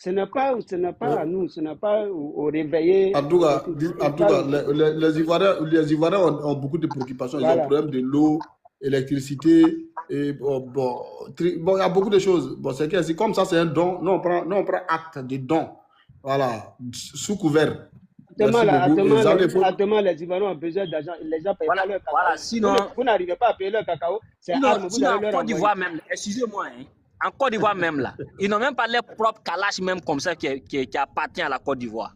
ce n'est pas à Ouais. nous, ce n'est pas aux réveillés. En Ils tout cas, parlent, Les Ivoiriens ont beaucoup de préoccupations. Ils ont le voilà. problème de l'eau, électricité, et bon, il y a beaucoup de choses. Bon, c'est comme ça, c'est un don. Nous, on prend acte de don. Voilà, sous couvert. Merci beaucoup. Et ça, il faut. Actuellement, les Ivoiriens ont besoin d'argent. Les gens ne payent Voilà, pas leur voilà. cacao. Sinon, Vous n'arrivez pas à payer leur cacao, c'est arme, vous sinon allez en leur Côte envoyer. d'Ivoire même, excusez-moi, hein, en Côte d'Ivoire même là, ils n'ont même pas leur propre calache même comme ça qui appartient à la Côte d'Ivoire.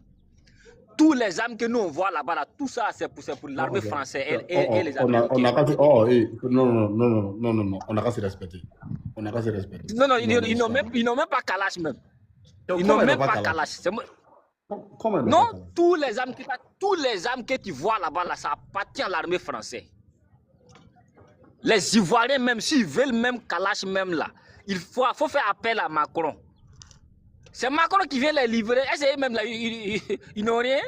Tous les armes que nous on voit là-bas, là, tout ça c'est pour l'armée française et les Américains. Non, on n'a qu'à se respecter. On n'a qu'à se respecter. Non, Non, ils n'ont même pas calache même. Ils n'ont Comment ils même n'ont pas pas Kalash? calache. Comment ils n'ont Non, pas Kalash? tous les armes que tu vois là-bas, là, ça appartient à l'armée française. Les Ivoiriens, même s'ils veulent même Kalash même là, il faut faire appel à Macron. C'est Macron qui vient les livrer. Est-ce que même là, ils n'ont rien?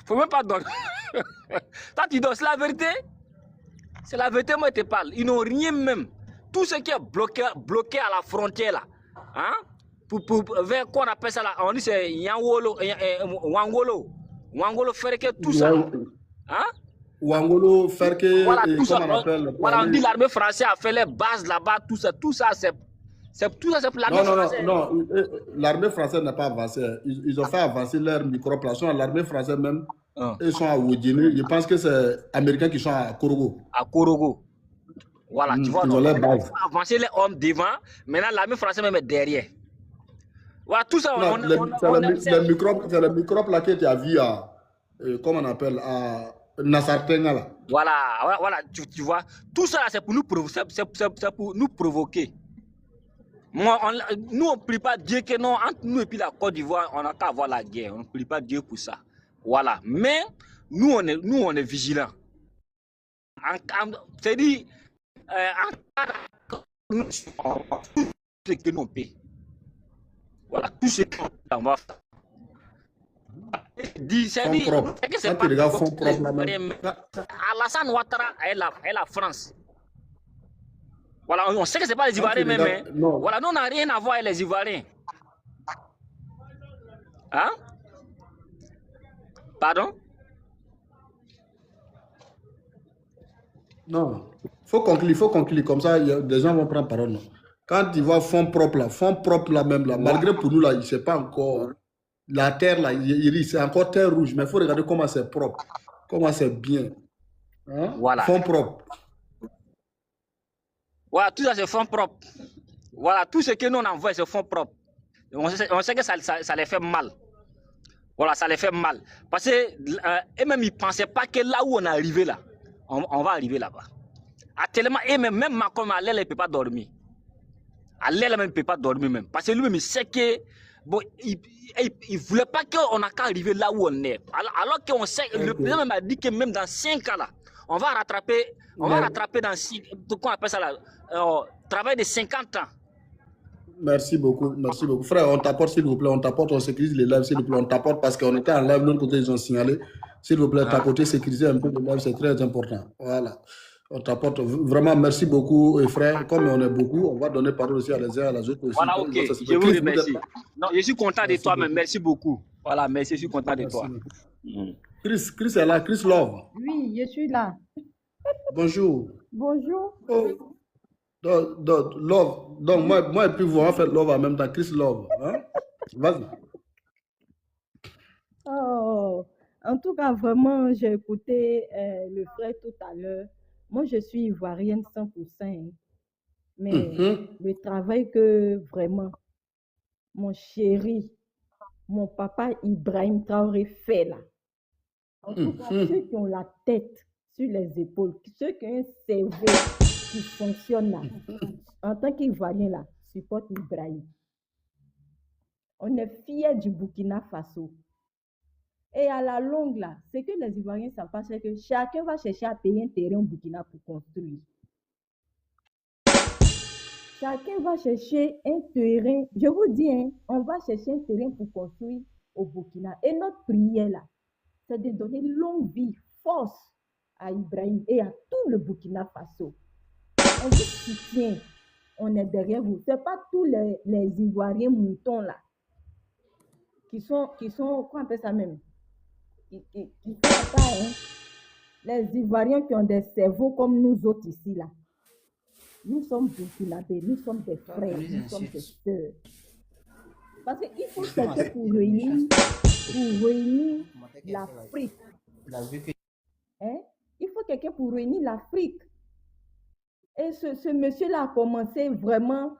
Faut même pas donner. Toi, tu donnes la vérité. C'est la vérité, moi, je te parle. Ils n'ont rien même. Tout ce qui est bloqué à la frontière là. Hein? Vers quoi on appelle ça là? On dit c'est Wangolo, Ferke, tout ça là. Hein? Wangolo, Ferke, Voilà, tout ça. comment on appelle? Voilà, on dit l'armée française a fait les bases là-bas, tout ça c'est pour l'armée française. Non, l'armée française n'a pas avancé. Ils ont fait avancer leur microplanation. L'armée française même, ils sont à Wodjini. Je pense que c'est américains qui sont à Korogo. À Korogo. Voilà, tu vois. Ils ont leur base. Il faut avancer les hommes devant. Maintenant, l'armée française même est derrière. Voilà, tout ça. C'est le microbe là que tu as vu à, comment on appelle, à Nassartenga là. Voilà, tu vois. Tout ça, c'est pour nous provoquer. Moi, nous, on ne prie pas Dieu que non, entre nous et puis la Côte d'Ivoire, on n'a qu'à avoir la guerre. On ne prie pas Dieu pour ça. Voilà. Mais nous, on est vigilants. C'est-à-dire, tout ce que nous paye. Voilà, tout ce qu'on va faire. C'est pas Alassane Ouattara et la France. Voilà, on sait que ce n'est pas les Ivoiriens même. Hein. Voilà, nous, on n'a rien à voir avec les Ivoiriens. Hein? Pardon? Non, il faut conclure, comme ça, des gens vont prendre parole. Non. Quand tu vois fonds propres là même, là, malgré pour nous, là, il sait pas encore. La terre, là, c'est encore terre rouge, mais il faut regarder comment c'est propre, comment c'est bien. Hein? Voilà. Fonds propres. Voilà, tout ça, c'est fonds propres. Voilà, tout ce que nous on envoie, c'est fonds propres. On sait que ça les fait mal. Voilà, ça les fait mal. Parce que, et même, ils ne pensaient pas que là où on est arrivé, là, on va arriver là-bas. Tellement, et même Macron, il ne peut pas dormir. Il ne peut pas dormir même. Parce que lui-même, il sait que, bon, il ne voulait pas qu'on n'a qu'à arriver là où on est. Alors qu'on sait, le président même a dit que même dans 5 ans, là, on va rattraper dans 6, qu'on appelle ça là, travail de 50 ans. Merci beaucoup. Frère, on t'apporte s'il vous plaît, on sécurise les lives s'il vous plaît, on t'apporte parce qu'on était en live, de l'autre côté ils ont signalé. S'il vous plaît, t'apporter, sécuriser un peu le live, c'est très important. Voilà. On t'apporte vraiment, merci beaucoup, et frère. Comme on est beaucoup, on va donner parole aussi à les uns et à les autres. Voilà, ok. Je vous remercie. Non, je suis content de toi, mais merci beaucoup. Voilà, merci, je suis content de toi. Chris est là, Chris Love. Oui, je suis là. Bonjour. Bonjour. Oh. Love. Donc, moi et puis vous, on fait Love en même temps. Chris Love. Hein? Vas-y. Oh, en tout cas, vraiment, j'ai écouté le frère tout à l'heure. Moi, je suis ivoirienne 100%. Hein. Mais le travail que vraiment mon chéri, mon papa Ibrahim Traoré fait là. En tout cas, ceux qui ont la tête sur les épaules, ceux qui ont un cerveau qui fonctionne là, en tant qu'Ivoirien là, supporte Ibrahim. On est fiers du Burkina Faso. Et à la longue là, ce que les Ivoiriens ne savent pas, c'est que chacun va chercher à payer un terrain au Burkina pour construire. Chacun va chercher un terrain, je vous dis, hein, on va chercher un terrain pour construire au Burkina. Et notre prière là, c'est de donner longue vie, force à Ibrahim et à tout le Burkina Faso. On vous soutient, on est derrière vous. Ce n'est pas tous les Ivoiriens moutons là comment on appelle ça même, qui font ça, hein. Les Ivoiriens qui ont des cerveaux comme nous autres ici, là. Nous sommes burkinabés, nous sommes des frères, nous sommes des sœurs. Parce qu'il faut chercher pour réunir l'Afrique. Hein? Il faut quelqu'un pour réunir l'Afrique. Et ce monsieur-là a commencé vraiment,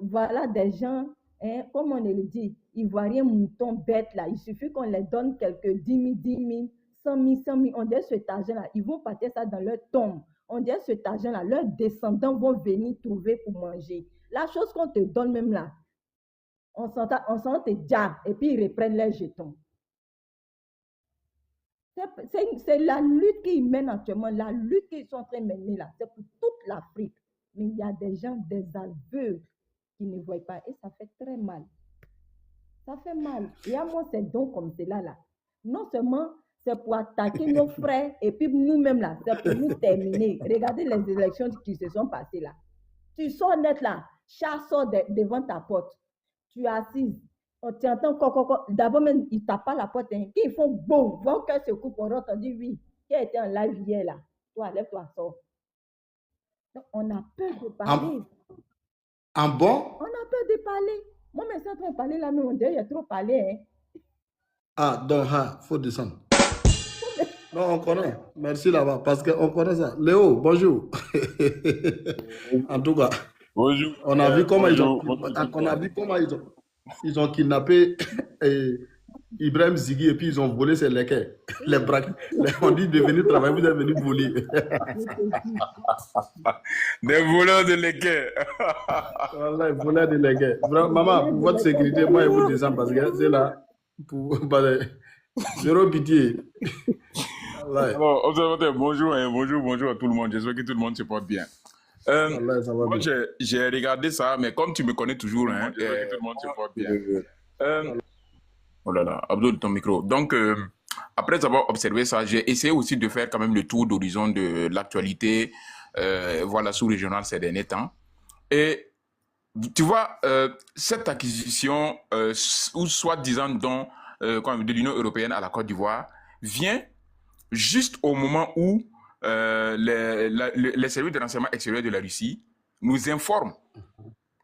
voilà, des gens, hein, comme on le dit, Ivoiriens, moutons, bêtes, là. Il suffit qu'on les donne quelques 10 000, 100 000. On dirait cet argent-là, ils vont partir ça dans leur tombe. On dirait cet argent-là, leurs descendants vont venir trouver pour manger. La chose qu'on te donne même là, on s'en te diable, et puis ils reprennent les jetons. C'est la lutte qu'ils mènent actuellement, la lutte qu'ils sont en train de mener là, c'est pour toute l'Afrique. Mais il y a des gens, des aveugles, qui ne voient pas, et ça fait très mal. Ça fait mal. Et à moi, c'est donc comme cela là. Non seulement c'est pour attaquer nos frères, et puis nous-mêmes là, c'est pour nous terminer. Regardez les élections qui se sont passées là. Tu sors net là, chat sort devant ta porte. Tu es assise. Tu entends d'abord même, ils tapent pas la porte. Hein. Ils font boum, vont qu'elle se coupe. On entend dire oui. Qui a été en live hier là? Toi, lève-toi, sors. Donc, on a peur de parler. En bon? On a peur de parler. Moi, mais ça, on parler là, mais on dirait qu'il y a trop parlé. Hein. Ah, donc, faut descendre. Non, on connaît. Merci là-bas, parce qu'on connaît ça. Léo, bonjour. En tout cas, bonjour. On a vu comment ils ont kidnappé Ibrahim Zighi et puis ils ont volé ses lekers. Les braques. On dit de venir travailler, vous êtes venu voler. Des voleurs de lekers. Voilà, voleurs de lekers. Maman, pour votre sécurité, moi, je vous descends parce que c'est là. Zéro pitié. Alors, observateur, bonjour à tout le monde. J'espère que tout le monde se porte bien. Moi, j'ai regardé ça, mais comme tu me connais toujours, hein, tout le monde se porte bien. Oh là là, Abdul, ton micro. Donc, après avoir observé ça, j'ai essayé aussi de faire quand même le tour d'horizon de l'actualité, voilà, sous-régionale ces derniers temps. Et tu vois, cette acquisition, ou soi-disant don de l'Union européenne à la Côte d'Ivoire, vient juste au moment où les services de renseignement extérieur de la Russie nous informent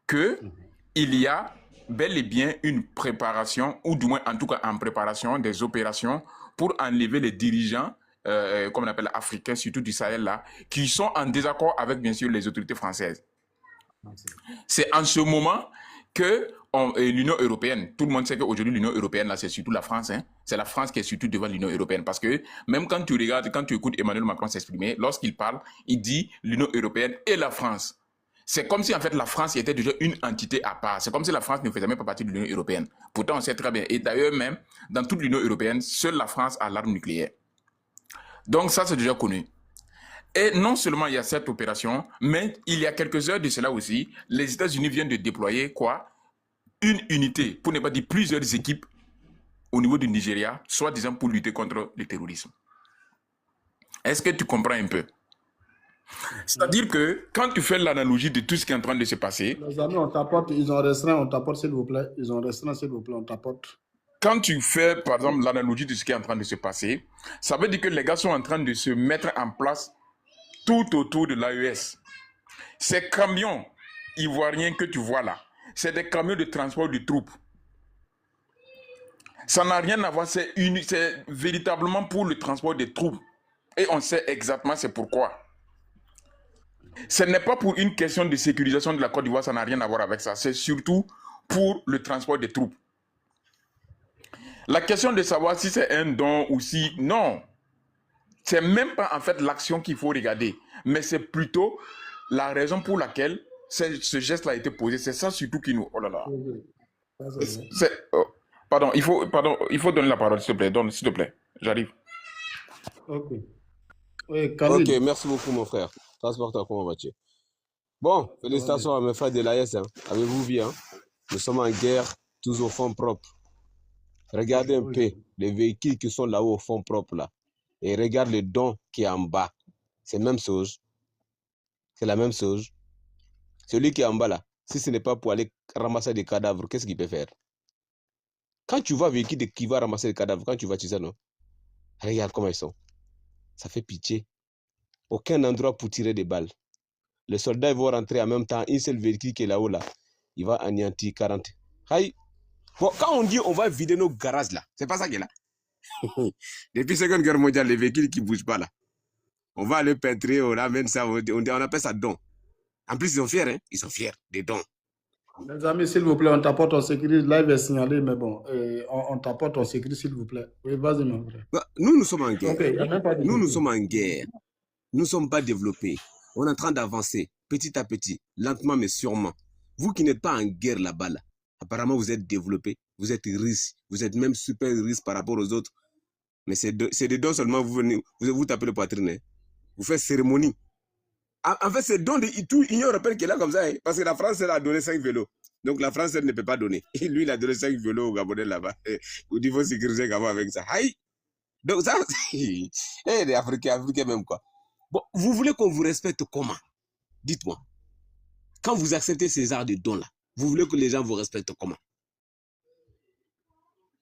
qu'il y a bel et bien une préparation, ou du moins en tout cas en préparation des opérations pour enlever les dirigeants, comme on appelle africains, surtout du Sahel là, qui sont en désaccord avec bien sûr les autorités françaises. C'est en ce moment que l'Union européenne, tout le monde sait qu'aujourd'hui l'Union européenne, là, c'est surtout la France. Hein? C'est la France qui est surtout devant l'Union européenne. Parce que même quand tu regardes, quand tu écoutes Emmanuel Macron s'exprimer, lorsqu'il parle, il dit l'Union européenne et la France. C'est comme si en fait la France était déjà une entité à part. C'est comme si la France ne faisait même pas partie de l'Union européenne. Pourtant, on sait très bien. Et d'ailleurs même, dans toute l'Union européenne, seule la France a l'arme nucléaire. Donc ça, c'est déjà connu. Et non seulement il y a cette opération, mais il y a quelques heures de cela aussi, les États-Unis viennent de déployer quoi? Une unité, pour ne pas dire plusieurs équipes au niveau du Nigeria, soi-disant pour lutter contre le terrorisme. Est-ce que tu comprends un peu? C'est-à-dire que quand tu fais l'analogie de tout ce qui est en train de se passer... Les amis, on t'apporte, ils ont restreint, on t'apporte s'il vous plaît. Ils ont restreint s'il vous plaît, on t'apporte. Quand tu fais, par exemple, l'analogie de ce qui est en train de se passer, ça veut dire que les gars sont en train de se mettre en place tout autour de l'AES. Ces camions ivoiriens que tu vois là, c'est des camions de transport de troupes. Ça n'a rien à voir, c'est véritablement pour le transport des troupes. Et on sait exactement c'est pourquoi. Ce n'est pas pour une question de sécurisation de la Côte d'Ivoire, ça n'a rien à voir avec ça. C'est surtout pour le transport des troupes. La question de savoir si c'est un don ou si... Non. C'est même pas en fait l'action qu'il faut regarder. Mais c'est plutôt la raison pour laquelle ce geste-là a été posé. C'est ça surtout qui nous... Oh là là. Pardon, il faut donner la parole, s'il te plaît. Donne, s'il te plaît. J'arrive. Ok. Oui, ok, merci beaucoup, mon frère. Transporteur, comment vas-tu? Bon, félicitations à mes frères de l'AES. Hein. Avez-vous vu, hein? Nous sommes en guerre, tous au fond propre. Regardez un peu les véhicules qui sont là-haut au fond propre, là. Et regarde le don qui est en bas. C'est la même chose. C'est la même chose. Celui qui est en bas, là, si ce n'est pas pour aller ramasser des cadavres, qu'est-ce qu'il peut faire? Quand tu vois un véhicule qui va ramasser les cadavres, quand tu vois ça, non? Regarde comment ils sont. Ça fait pitié. Aucun endroit pour tirer des balles. Les soldats ils vont rentrer en même temps. Un seul véhicule qui est là-haut, là, il va anéantir 40. Aïe. Bon, quand on dit on va vider nos garages, là, c'est pas ça qui est là. Depuis la Seconde Guerre mondiale, les véhicules qui ne bougent pas, là, on va aller peintrer, on amène ça, on appelle ça don. En plus, ils sont fiers, hein? Ils sont fiers des dons. Mes amis, s'il vous plaît, on t'apporte, on sécurise. Live est signalé, mais bon, on t'apporte, on sécurise, s'il vous plaît. Oui, vas-y, mon frère. Nous sommes en guerre. Okay, nous sommes en guerre. Nous ne sommes pas développés. On est en train d'avancer, petit à petit, lentement mais sûrement. Vous qui n'êtes pas en guerre là-bas, là, apparemment vous êtes développés, vous êtes riches, vous êtes même super riches par rapport aux autres. Mais c'est des dons seulement, vous tapez le poitrine. Hein. Vous faites cérémonie. En fait, c'est don de tout l'Union européenne qui est là comme ça. Hein, parce que la France, elle a donné 5 vélos. Donc la France, elle ne peut pas donner. Et lui, il a donné 5 vélos au Gabonais là-bas. Au niveau sécurité Gabon avec ça. Aïe! Donc ça, les Africains même quoi. Bon, vous voulez qu'on vous respecte comment? Dites-moi. Quand vous acceptez ces arts de dons là, vous voulez que les gens vous respectent comment?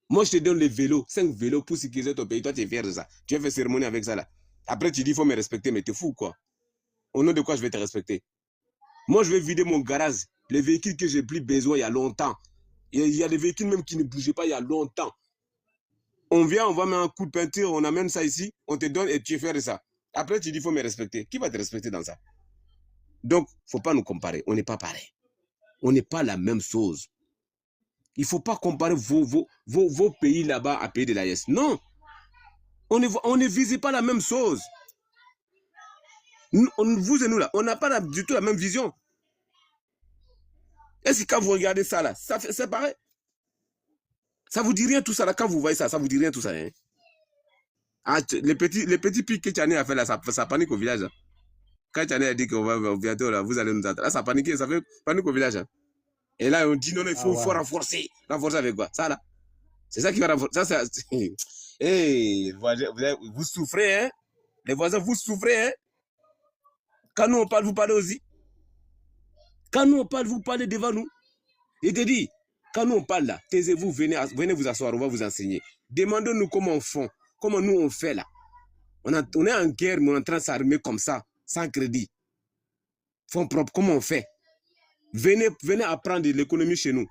Moi, je te donne les vélos, 5 vélos pour sécuriser ton pays. Toi, tu es fier de ça. Tu as fait cérémonie avec ça là. Après, tu dis, il faut me respecter, mais t'es fou quoi. Au nom de quoi je vais te respecter? Moi, je vais vider mon garage. Les véhicules que j'ai plus besoin il y a longtemps. Il y a des véhicules même qui ne bougeaient pas il y a longtemps. On vient, on va mettre un coup de peinture, on amène ça ici, on te donne et tu es fier de ça. Après, tu dis, il faut me respecter. Qui va te respecter dans ça? Donc, il ne faut pas nous comparer. On n'est pas pareil. On n'est pas la même chose. Il ne faut pas comparer vos pays là-bas à pays de l'AES. Non. On ne vise pas la même chose. Vous et nous là, on n'a pas du tout la même vision. Est-ce que quand vous regardez ça là, c'est pareil? Ça vous dit rien tout ça là, quand vous voyez ça, ça vous dit rien tout ça. Hein? Ah, les petits pics que Tchani a fait là, ça panique au village. Hein? Quand Tchani a dit qu'on va bientôt là, vous allez nous attendre. Là, ça panique, ça fait panique au village. Hein? Et là, on dit non, il faut renforcer. Renforcer avec quoi? Ça là. C'est ça qui va renforcer. Ça, hey, vous souffrez, hein? Les voisins, vous souffrez, hein? Quand nous on parle, vous parlez aussi. Quand nous on parle, vous parlez devant nous. Et te dit, quand nous on parle là, taisez-vous, venez vous asseoir, on va vous enseigner. Demandez-nous comment on fait, comment nous on fait là. On est en guerre, mais on est en train de s'armer comme ça, sans crédit. Fonds propres, comment on fait? Venez apprendre l'économie chez nous.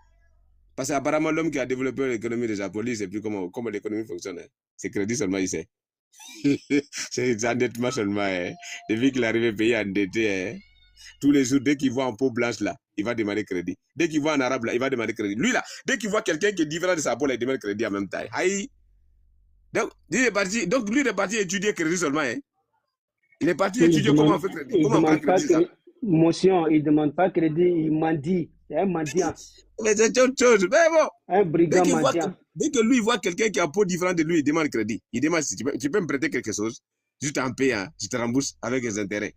Parce qu'apparemment, l'homme qui a développé l'économie déjà, pour lui, il ne sait plus comment l'économie fonctionne. Hein. C'est crédit seulement, il sait. C'est endettement seulement. Hein. Depuis qu'il est arrivé pays endetté, hein. Tous les jours, dès qu'il voit un pot blanche là, il va demander crédit. Dès qu'il voit un arabe là, il va demander crédit. Lui là, dès qu'il voit quelqu'un qui est différent de sa peau, il demande crédit en même temps. Aïe. Donc, lui, il est parti étudier crédit seulement. Hein. Il est parti étudier comment on fait crédit. Comment on prend crédit ça. Motion, il ne demande pas crédit, il mendie. C'est un mendiant. Mais c'est autre chose. Mais bon. Un brigand mendiant. Dès que lui voit quelqu'un qui a un pot différent de lui, il demande crédit. Il demande si tu peux me prêter quelque chose. Je t'en paye, hein. Je te rembourse avec les intérêts.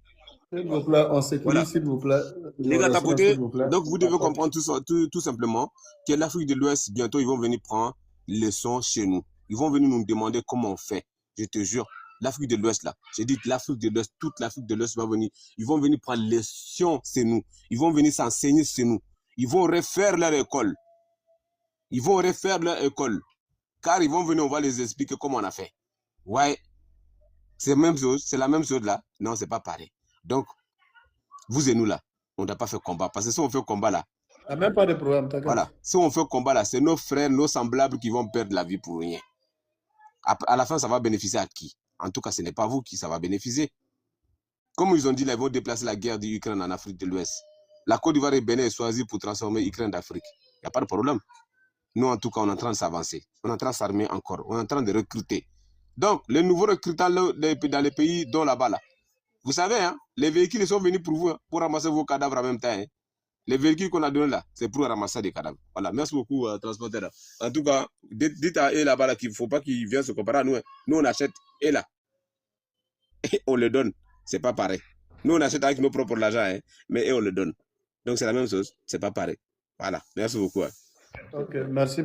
S'il vous plaît, on sécurise, voilà. S'il vous plaît. Les gars, tapoter. Donc, vous devez comprendre tout simplement que l'Afrique de l'Ouest, bientôt, ils vont venir prendre leçon chez nous. Ils vont venir nous demander comment on fait. Je te jure, l'Afrique de l'Ouest, là, j'ai dit l'Afrique de l'Ouest, toute l'Afrique de l'Ouest va venir. Ils vont venir prendre leçon chez nous. Ils vont venir s'enseigner chez nous. Ils vont refaire leur école. Ils vont refaire leur école. Car ils vont venir, on va les expliquer comment on a fait. Ouais. C'est la même chose. C'est la même chose là. Non, c'est pas pareil. Donc, vous et nous là, on ne doit pas faire combat. Parce que si on fait combat là, il n'y a même pas de problème. Voilà. Si on fait combat là, c'est nos frères, nos semblables qui vont perdre la vie pour rien. À la fin, ça va bénéficier à qui? En tout cas, ce n'est pas vous qui ça va bénéficier. Comme ils ont dit, là, ils vont déplacer la guerre de l'Ukraine en Afrique de l'Ouest. La Côte d'Ivoire et Bénin est choisie pour transformer l'Ukraine d'Afrique. Il n'y a pas de problème. Nous, en tout cas, on est en train de s'avancer. On est en train de s'armer encore. On est en train de recruter. Donc, les nouveaux recrutants dans les pays dont là-bas, là, vous savez, hein, les véhicules sont venus pour vous, hein, pour ramasser vos cadavres en même temps. Hein. Les véhicules qu'on a donnés là, c'est pour ramasser des cadavres. Voilà, merci beaucoup, transporteur. En tout cas, dites à eux là-bas là, qu'il ne faut pas qu'ils viennent se comparer à nous. Hein. Nous, on achète et là. Et on le donne. C'est pas pareil. Nous, on achète avec nos propres argent, hein, mais eux, on le donne. Donc, c'est la même chose. C'est pas pareil. Voilà, merci beaucoup. Hein. Ok, merci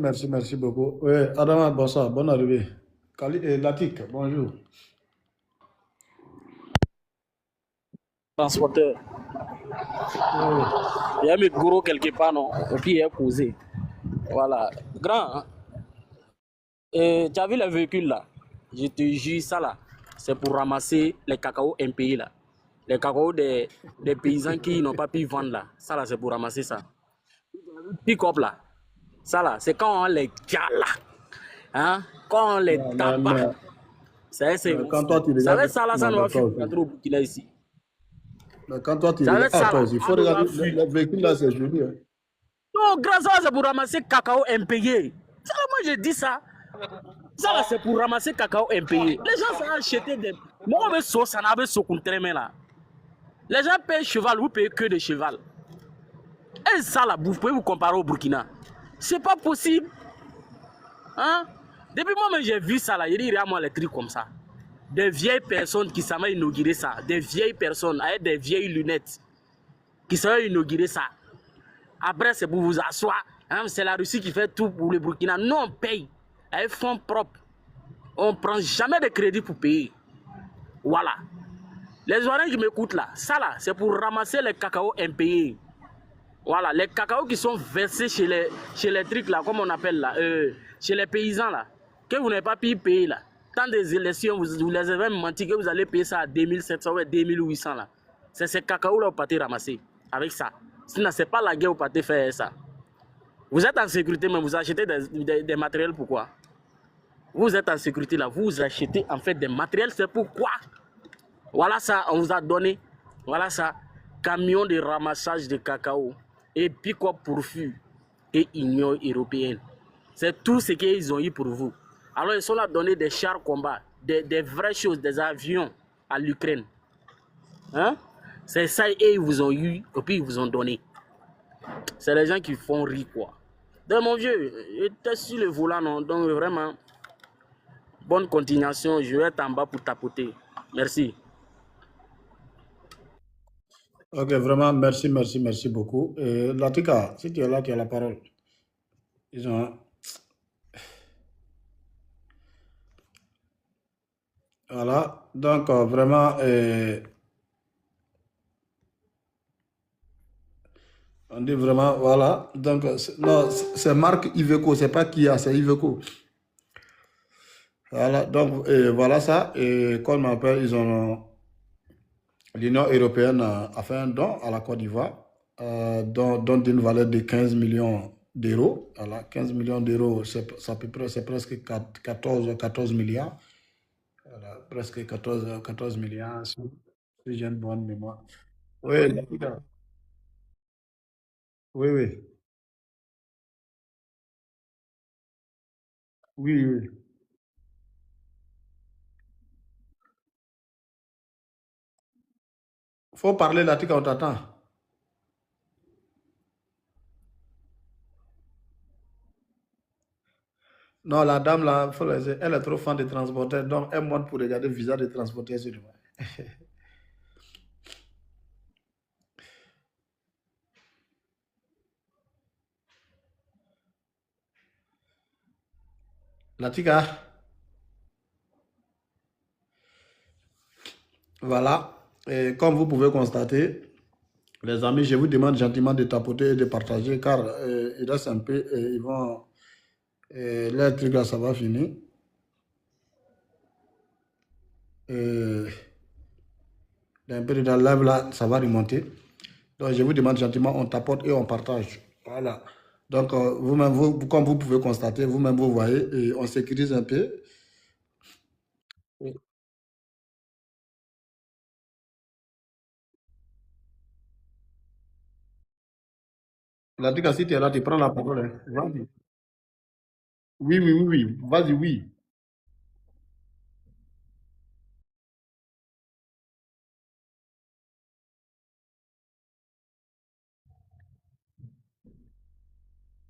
beaucoup. Oui, Adama, bonsoir, bonne arrivée. Latik, bonjour. Transporteur. Il y a mes gros quelque part, non? Et puis il est posé. Voilà. Grand, hein? Et tu as vu le véhicule là? Je te jure, ça là, c'est pour ramasser les cacao impayés là. Les cacao des paysans qui n'ont pas pu vendre là. Ça là, c'est pour ramasser ça. Pick-up là. Ça là, c'est quand on les gars là. Hein? Quand on les tape. C'est quand toi tu ça va regardes, ça là, ça ne va plus rentrer au Burkina ici. Mais quand toi tu regardes, attends, il faut regarder le véhicule là, c'est joli. Hein. Non, grâce à ça, c'est pour ramasser cacao impayé. Ça là, moi je dis ça. Ça là, c'est pour ramasser cacao impayé. Les gens sont achetés des. Moi, on veut sauce, ça n'a pas de là. Les gens payent cheval, vous payez que de cheval. Et ça là, vous pouvez vous comparer au Burkina. C'est pas possible. Hein? Depuis moi, j'ai vu ça là, il y a moi les trucs comme ça. Des vieilles personnes qui savaient inaugurer ça. Des vieilles personnes avec des vieilles lunettes qui savaient inaugurer ça. Après, c'est pour vous asseoir. Hein? C'est la Russie qui fait tout pour le Burkina. Nous, on paye avec fonds propres. On ne prend jamais de crédit pour payer. Voilà. Les oreilles qui m'écoutent là, ça là, c'est pour ramasser les cacao impayés. Voilà, les cacao qui sont versés chez les trucs là, comme on appelle là, chez les paysans là, que vous n'avez pas pu payer là. Tant des élections, vous les avez menti que vous allez payer ça à 2700 ou 2800 là. C'est ces cacao là vous partez ramasser avec ça. Sinon, c'est pas la guerre vous partez faire ça. Vous êtes en sécurité, mais vous achetez des matériels pourquoi? Vous êtes en sécurité là, vous achetez en fait des matériels, c'est pourquoi? Voilà ça, on vous a donné. Voilà ça, camion de ramassage de cacao et pick-up pourfus et Union européenne. C'est tout ce qu'ils ont eu pour vous. Alors ils sont là donner des chars combat, des vraies choses, des avions à l'Ukraine. Hein? C'est ça et ils vous ont eu et puis ils vous ont donné. C'est les gens qui font rire quoi. Donc mon vieux, j'étais sur le volant non, donc vraiment, bonne continuation, je vais être en bas pour tapoter. Merci. Ok, vraiment, merci beaucoup. Latika, si tu es là, tu as la parole. Ils ont... Voilà, donc vraiment, on dit vraiment, voilà, donc, non, c'est marque Iveco, c'est pas Kia, c'est Iveco. Voilà, donc, voilà ça, et comme on appelle, ils ont... L'Union européenne a fait un don à la Côte d'Ivoire, don d'une valeur de 15 millions d'euros. Voilà, 15 millions d'euros, c'est presque 14 milliards. Voilà, presque 14 milliards, si j'ai une bonne mémoire. Oui, oui, oui. Oui, oui. Faut parler là, on t'attend. Non, la dame là, elle est trop fan de transporteurs, donc elle monte pour regarder le visa de transporteur sur moi. Latika. Voilà. Et comme vous pouvez constater, les amis, je vous demande gentiment de tapoter et de partager car il reste un peu et ils vont. Leur truc là, ça va finir. Un peu dans le live là, ça va remonter. Donc je vous demande gentiment, on tapote et on partage. Voilà. Donc vous-même, comme vous pouvez constater, vous-même vous voyez, et on sécurise un peu. La truc, si tu es là, tu prends la parole. Hein. Vas-y. Oui, oui, oui, oui. Vas-y, oui.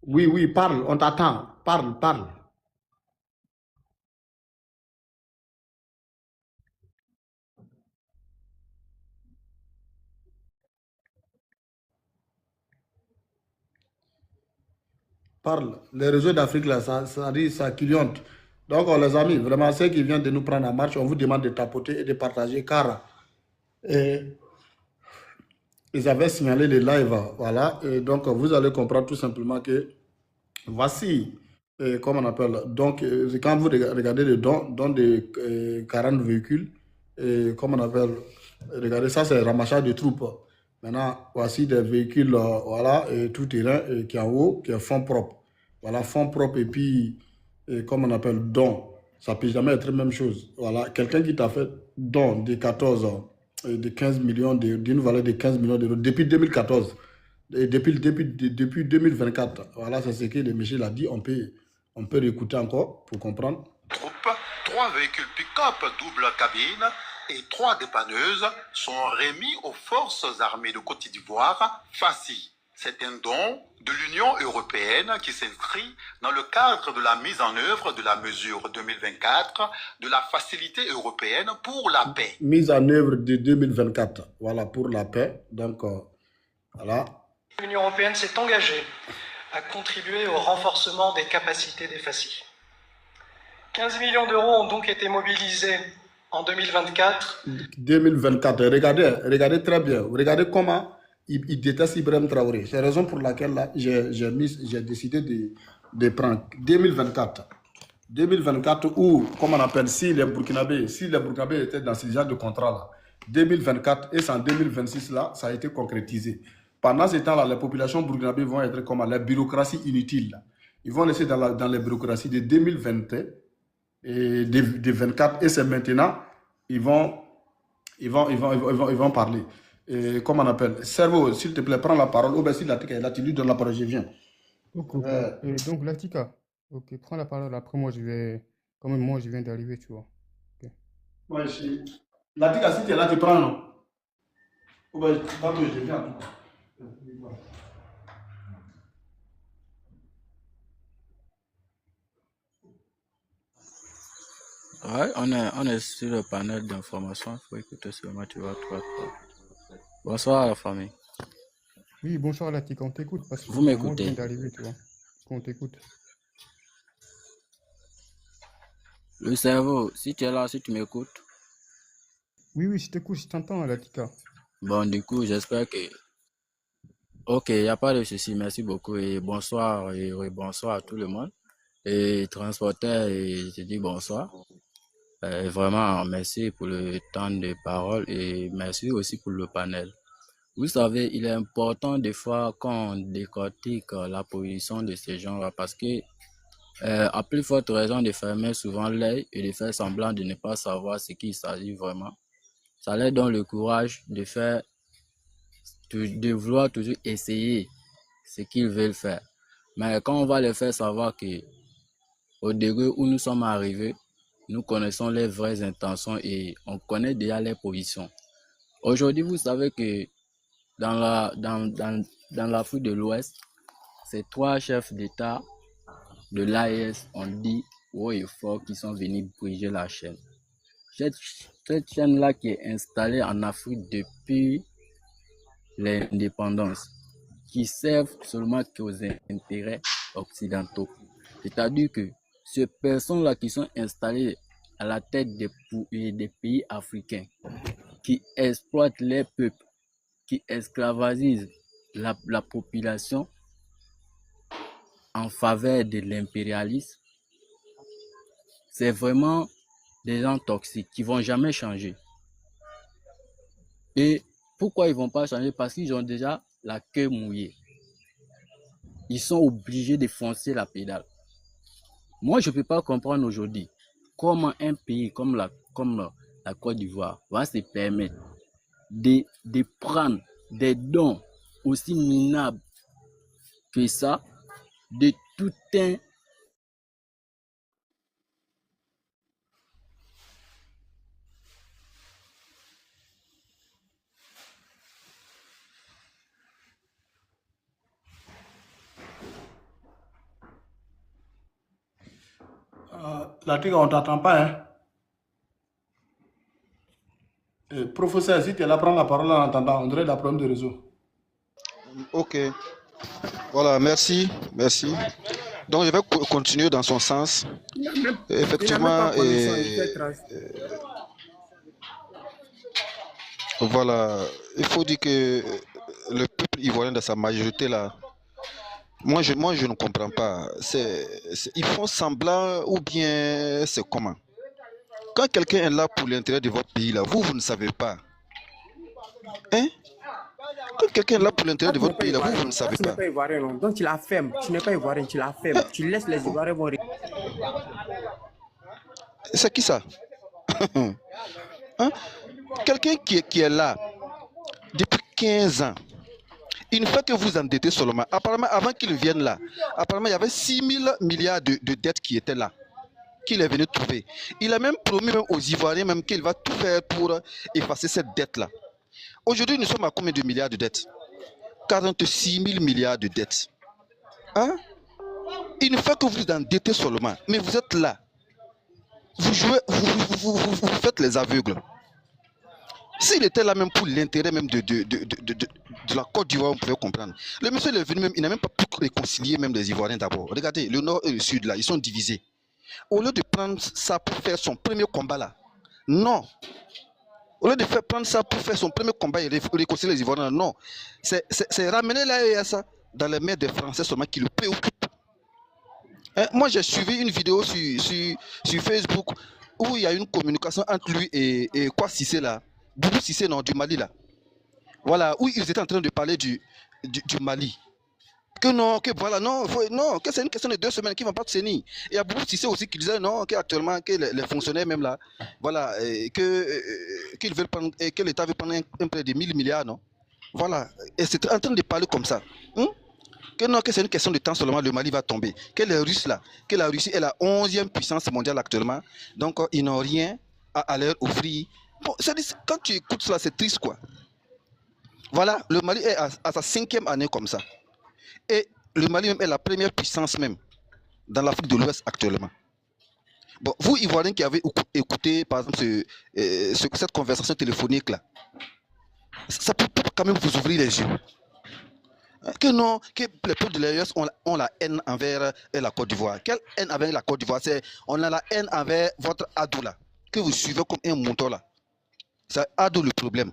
Oui, oui, parle, on t'attend. Parle, parle. Parle. Les réseaux d'Afrique, là, ça dit, ça cliente. Donc, les amis, vraiment, ceux qui viennent de nous prendre en marche, on vous demande de tapoter et de partager car ils avaient signalé les lives. Voilà. Et donc, vous allez comprendre tout simplement que voici comment on appelle, donc, quand vous regardez le don de 40 véhicules, comment on appelle, regardez, ça c'est ramassage de troupes. Maintenant, voici des véhicules, voilà, tout terrain, qui est en haut, qui est fonds propres. Voilà, fonds propres et puis, comment on appelle, don. Ça ne peut jamais être la même chose. Voilà, quelqu'un qui t'a fait don de 14 ans, de 15 millions, d'une valeur de 15 millions d'euros depuis 2014. Et depuis 2024, voilà, c'est ce que le monsieur l'a dit. On peut réécouter encore pour comprendre. 3 véhicules pick-up double cabine et 3 dépanneuses sont remis aux forces armées de Côte d'Ivoire, FACI. C'est un don de l'Union européenne qui s'inscrit dans le cadre de la mise en œuvre de la mesure 2024 de la Facilité européenne pour la paix. Mise en œuvre de 2024, voilà, pour la paix. Donc, voilà. L'Union européenne s'est engagée à contribuer au renforcement des capacités des FACI. 15 millions d'euros ont donc été mobilisés en 2024. 2024, regardez très bien. Regardez comment il déteste Ibrahim Traoré. C'est la raison pour laquelle j'ai décidé de prendre 2024. 2024 où, comme on appelle, si les Burkinabés étaient dans ce genre de contrat là, 2024 et c'est en 2026 là, ça a été concrétisé. Pendant ce temps-là, les populations burkinabées vont être comme la bureaucratie inutile. Là. Ils vont laisser dans les bureaucraties de 2021 et de 24 et c'est maintenant ils vont parler. Et comment on appelle? Cerveau, s'il te plaît, prends la parole. Ou bien si Latika est là, tu lui donnes la parole, je viens. Ok. Donc Latika, ok, prends la parole. Après moi, je vais. Quand même, moi, je viens d'arriver, tu vois. Okay. Ouais, Latika, si tu es là, tu prends, non? Ou bien je viens. Ouais, on est sur le panel d'information. Il faut écouter seulement, tu vois. Bonsoir à la famille. Oui, bonsoir Latika, on t'écoute. Parce que vous m'écoutez? Moi, je viens d'arriver, tu vois. On t'écoute. Le cerveau, si tu es là, si tu m'écoutes. Oui, je t'écoute, je t'entends, Latika. Bon, du coup, j'espère que... Ok, il n'y a pas de souci, merci beaucoup et bonsoir bonsoir à tout le monde. Et transporteur, et je dis bonsoir. Vraiment, merci pour le temps de parole et merci aussi pour le panel. Vous savez, il est important des fois qu'on décortique la position de ces gens-là parce que, à plus forte raison de fermer souvent l'œil et de faire semblant de ne pas savoir ce qu'il s'agit vraiment, ça leur donne le courage de vouloir toujours essayer ce qu'ils veulent faire. Mais quand on va leur faire savoir que au degré où nous sommes arrivés, nous connaissons les vraies intentions et on connaît déjà les positions. Aujourd'hui, vous savez que dans l'Afrique de l'Ouest, ces 3 chefs d'État de l'AES ont dit haut et fort qu'ils sont venus briser la chaîne. Cette chaîne-là qui est installée en Afrique depuis l'indépendance, qui servent seulement qu'aux intérêts occidentaux. C'est-à-dire que ces personnes-là qui sont installées à la tête des pays africains, qui exploitent les peuples, qui esclavagisent la population en faveur de l'impérialisme, c'est vraiment des gens toxiques qui ne vont jamais changer. Et pourquoi ils ne vont pas changer? Parce qu'ils ont déjà la queue mouillée. Ils sont obligés de foncer la pédale. Moi, je ne peux pas comprendre aujourd'hui comment un pays comme la Côte d'Ivoire va se permettre de prendre des dons aussi minables que ça de tout un Latika, on ne t'entend pas, hein? Professeur, si tu es là, prends la parole en entendant. On dirait la problème de réseau. Ok. Voilà, merci. Donc, je vais continuer dans son sens. Effectivement, voilà, il faut dire que le peuple ivoirien, dans sa majorité, là, Moi, je ne comprends pas. Ils font semblant ou bien c'est comment? Quand quelqu'un est là pour l'intérêt de votre pays, là, vous ne savez pas. Hein? Quand quelqu'un est là pour l'intérêt de votre pays, là, vous ne savez pas. Tu n'es pas ivoirien, non? Donc tu la fermes. Tu n'es pas ivoirien, tu la fermes. Tu laisses les Ivoiriens vont... C'est qui ça? Hein? Quelqu'un qui est là depuis 15 ans. Il ne fait que vous endetter seulement. Apparemment, avant qu'il vienne là, apparemment, il y avait 6 000 milliards de dettes qui étaient là, qu'il est venu trouver. Il a même promis même aux Ivoiriens même qu'il va tout faire pour effacer cette dette-là. Aujourd'hui, nous sommes à combien de milliards de dettes? 46 000 milliards de dettes. Hein? Il ne fait que vous endetter seulement. Mais vous êtes là. Vous jouez, vous faites les aveugles. S'il était là même pour l'intérêt même de la Côte d'Ivoire, on pouvait comprendre. Le monsieur est venu même, il n'a même pas pu réconcilier même les Ivoiriens d'abord. Regardez, le nord et le sud là, ils sont divisés. Au lieu de prendre ça pour faire son premier combat là, non. Au lieu de prendre ça pour faire son premier combat et réconcilier les Ivoiriens, non. C'est ramener l'AES dans les mains des Français seulement qui le préoccupent. Hein? Moi, j'ai suivi une vidéo sur Facebook où il y a une communication entre lui et quoi Cissé là. Boubou Cissé, non, du Mali là. Voilà, où ils étaient en train de parler du Mali. Que non, que voilà, non, que c'est une question de 2 semaines qui ne vont pas tenir. Et il y a Boubou Cissé aussi qui disait non, qu'actuellement, que les fonctionnaires même là, voilà, qu'ils veulent prendre, et que l'État veut prendre un prêt de 1000 milliards, non. Voilà, et c'est en train de parler comme ça. Que non, que c'est une question de temps seulement, le Mali va tomber. Que les Russes là, que la Russie est la 11e puissance mondiale actuellement, donc ils n'ont rien à leur offrir. Bon, quand tu écoutes cela, c'est triste quoi. Voilà, le Mali est à sa 5e année comme ça. Et le Mali même est la première puissance même dans l'Afrique de l'Ouest actuellement. Bon, vous Ivoiriens qui avez écouté par exemple cette conversation téléphonique là, ça peut quand même vous ouvrir les yeux. Que non, que les peuples de l'AES ont la haine envers la Côte d'Ivoire. Quelle haine envers la Côte d'Ivoire? On a la haine envers votre Adou là, que vous suivez comme un mouton là. C'est Adou le problème.